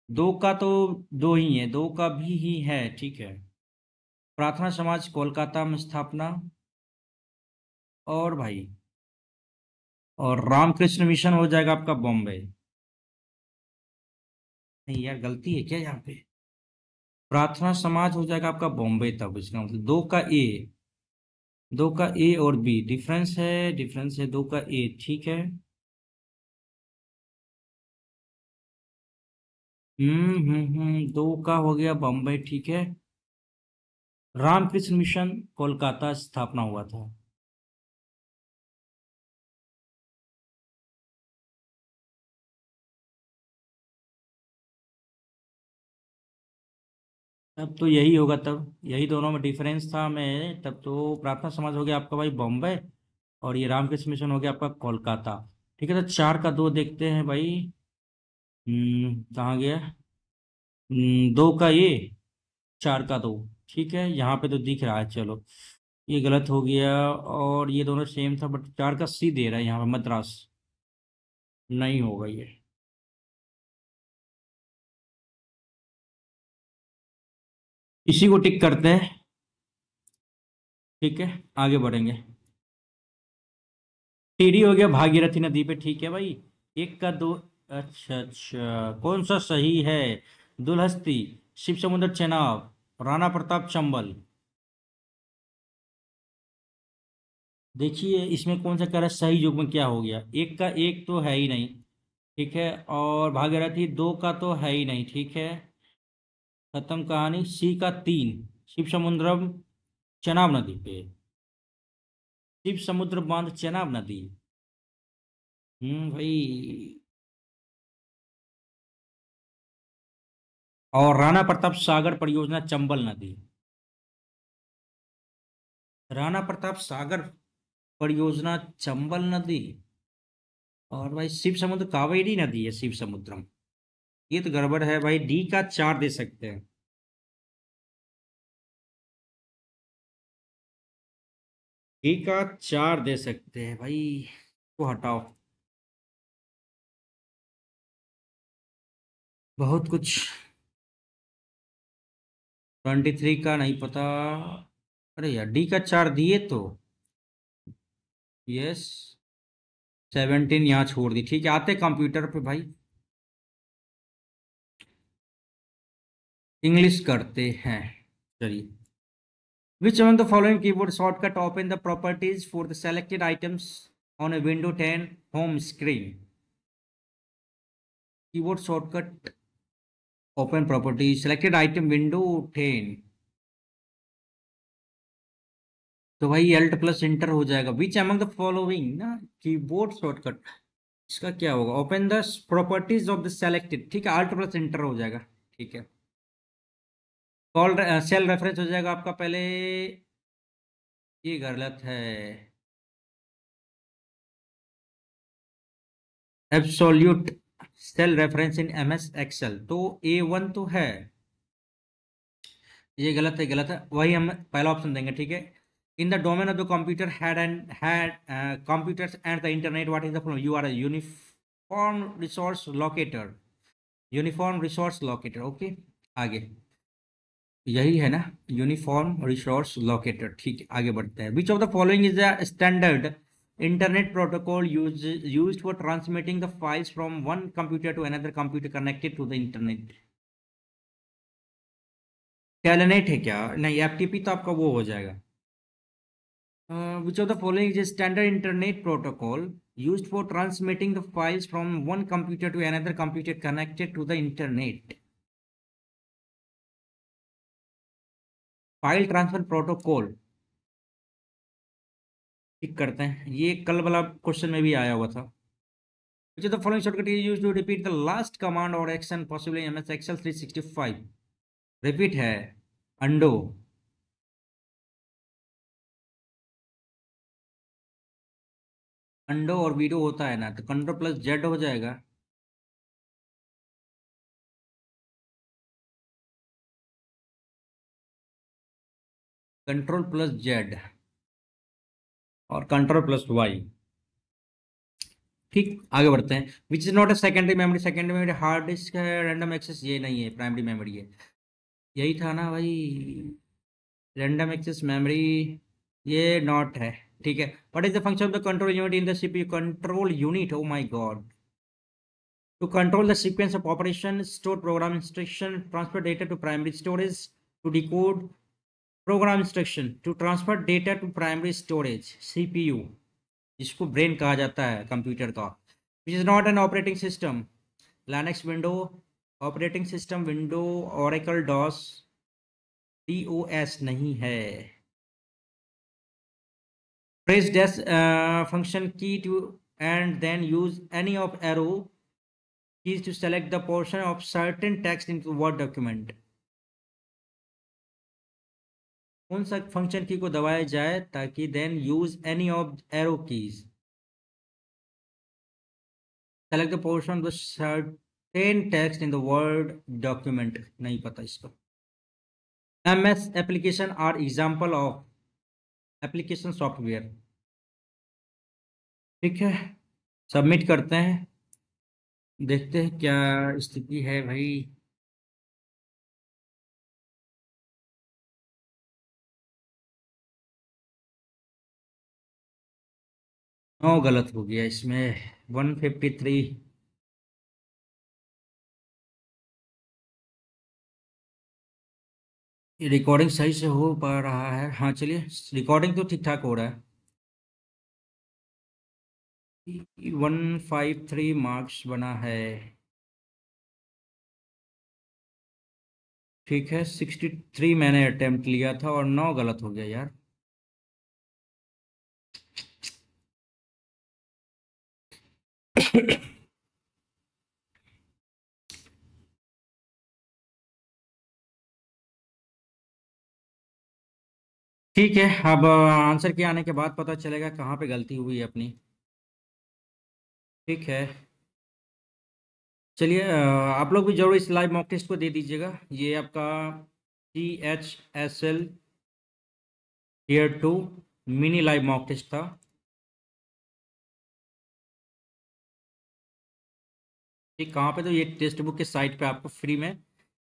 दो का तो दो ही है, दो का भी ही है। ठीक है। प्रार्थना समाज कोलकाता में स्थापना। और भाई, और रामकृष्ण मिशन हो जाएगा आपका बॉम्बे। नहीं यार, गलती है क्या यहाँ पे? प्रार्थना समाज हो जाएगा आपका बॉम्बे, तब इसका मतलब दो का ए। दो का ए और बी डिफरेंस है, डिफरेंस है दो का ए। ठीक है। दो का हो गया बॉम्बे। ठीक है। रामकृष्ण मिशन कोलकाता स्थापना हुआ था। तब तो यही होगा, तब यही दोनों में डिफरेंस था। मैं तब तो प्रार्थना समाज हो गया आपका भाई बॉम्बे, और ये रामकृष्ण मिशन हो गया आपका कोलकाता। ठीक है, तो चार का दो देखते हैं भाई। कहाँ गया? दो का ये, चार का दो। ठीक है, यहाँ पे तो दिख रहा है। चलो, ये गलत हो गया, और ये दोनों सेम था, बट चार का सी दे रहा है यहाँ पे, मद्रास। नहीं होगा ये। इसी को टिक करते हैं। ठीक है, आगे बढ़ेंगे। टीडी हो गया भागीरथी नदी पे। ठीक है भाई। एक का दो। अच्छा अच्छा, कौन सा सही है? दुलहस्ती, शिव समुद्र चेनाब, राणा प्रताप चंबल। देखिए इसमें कौन सा कह रहा है सही युग में, क्या हो गया? एक का एक तो है ही नहीं। ठीक है, और भागीरथी दो का तो है ही नहीं। ठीक है, खत्म कहानी। सी का तीन, शिव समुद्रम चेनाब नदी पे। शिव समुद्र बांध चेनाब नदी। भाई। और राणा प्रताप सागर परियोजना चंबल नदी। राणा प्रताप सागर परियोजना चंबल नदी। और भाई शिव समुद्र कावेरी नदी है, शिव समुद्रम। ये तो गड़बड़ है भाई। डी का चार दे सकते हैं। डी का चार दे सकते हैं भाई। को हटाओ। बहुत कुछ। 23 का नहीं पता। अरे यार, डी का चार दिए तो। यस। 17 यहाँ छोड़ दी। ठीक है, आते कंप्यूटर पे भाई। इंग्लिश करते हैं। चलिए। Which among the following keyboard shortcut open the properties for the selected items on a Windows 10 home screen? Keyboard shortcut open properties selected item Windows 10। तो भाई Alt प्लस इंटर हो जाएगा। Which among the following ना, keyboard shortcut, इसका क्या होगा? Open the properties of the selected. ठीक है, Alt प्लस इंटर हो जाएगा। ठीक है। कॉल सेल रेफरेंस हो जाएगा आपका पहले। ये गलत है। Absolute cell reference in MS Excel तो A1 तो है। ये गलत है, गलत है। वही हम पहला ऑप्शन देंगे। ठीक है। In the domain of the computer had computers and the internet, what is the U R a uniform resource locator. Uniform resource locator. Okay, आगे। यही है ना, यूनिफॉर्म रिसोर्स लोकेटर। ठीक है, आगे बढ़ते हैं। Which of the following is the standard internet protocol used for transmitting the files from one computer to another computer connected to the internet? Telnet है क्या? नहीं, एफटीपी तो आपका वो हो जाएगा। Which of the following is a standard internet protocol used for transmitting the files from one computer to another computer connected to the internet? File transfer protocol ठीक करते हैं, ये कल वाला क्वेश्चन में भी आया हुआ था। Which of the following shortcut is used to repeat the last command or action possibly in MS Excel 365? Repeat है अंडो। अंडो और वीडो होता है ना, तो कंट्रोल प्लस जेड हो जाएगा। कंट्रोल प्लस जेड और कंट्रोल प्लस वाई। ठीक, आगे बढ़ते हैं। विच is not a secondary memory, secondary memory hard disk है, रैंडम एक्सेस ये नहीं है, प्राइमरी मेमोरी है। यही था ना भाई, रैंडम एक्सेस मेमोरी ये नॉट है। ठीक है, what is the function of the control unit in the CPU? Control unit, oh my God, to control the sequence of operations, store program instruction, transfer data to primary storage, to decode program instruction, to transfer data to primary storage, CPU, जिसको brain कहा जाता है computer का। Which is not an operating system, Linux window operating system, window Oracle DOS, DOS नहीं है। Press dash function key two and then use any of arrow keys to select the portion of certain text in the Word document. कौन सा function की को दबाया जाए ताकि then use any of arrow keys, select the portion of the certain text in the word document, नहीं पता इसको। MS application are example of application software. ठीक है, सबमिट करते हैं, देखते हैं क्या स्थिति है भाई। गलत हो गया इसमें, 153। रिकॉर्डिंग सही से हो पा रहा है? हाँ चलिए, रिकॉर्डिंग तो ठीक ठाक हो रहा है। 153 मार्क्स बना है। ठीक है, 63 मैंने अटेम्प्ट लिया था और 9 गलत हो गया यार। ठीक है, अब आंसर के आने के बाद पता चलेगा कहाँ पे गलती हुई है अपनी। ठीक है, चलिए आप लोग भी जरूर इस लाइव मॉक टेस्ट को दे दीजिएगा। ये आपका CHSL Tier 2 mini live mock test था। ठीक, कहाँ पे? तो ये टेक्स्ट बुक के साइट पे आपको फ्री में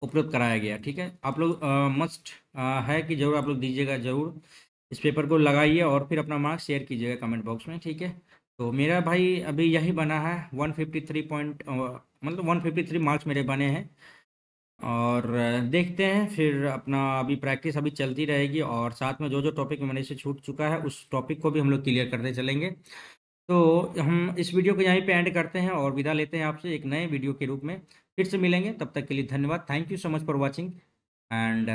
उपलब्ध कराया गया। ठीक है, आप लोग मस्ट है कि जरूर आप लोग दीजिएगा, जरूर इस पेपर को लगाइए और फिर अपना मार्क्स शेयर कीजिएगा कमेंट बॉक्स में। ठीक है, तो मेरा भाई अभी यही बना है 153 पॉइंट, मतलब 153 मार्क्स मेरे बने हैं। और देखते हैं फिर, अपना अभी प्रैक्टिस अभी चलती रहेगी और साथ में जो जो टॉपिक मेरे से छूट चुका है उस टॉपिक को भी हम लोग क्लियर करते चलेंगे। तो हम इस वीडियो को यहीं पे एंड करते हैं और विदा लेते हैं आपसे एक नए वीडियो के रूप में। फिर से मिलेंगे, तब तक के लिए धन्यवाद। Thank you so much for watching. And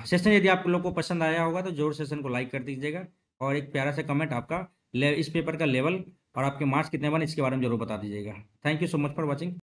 session यदि आप लोग को पसंद आया होगा तो जरूर सेशन को लाइक कर दीजिएगा और एक प्यारा सा कमेंट आपका इस पेपर का लेवल और आपके मार्क्स कितने बने इसके बारे में जरूर बता दीजिएगा। Thank you so much for watching.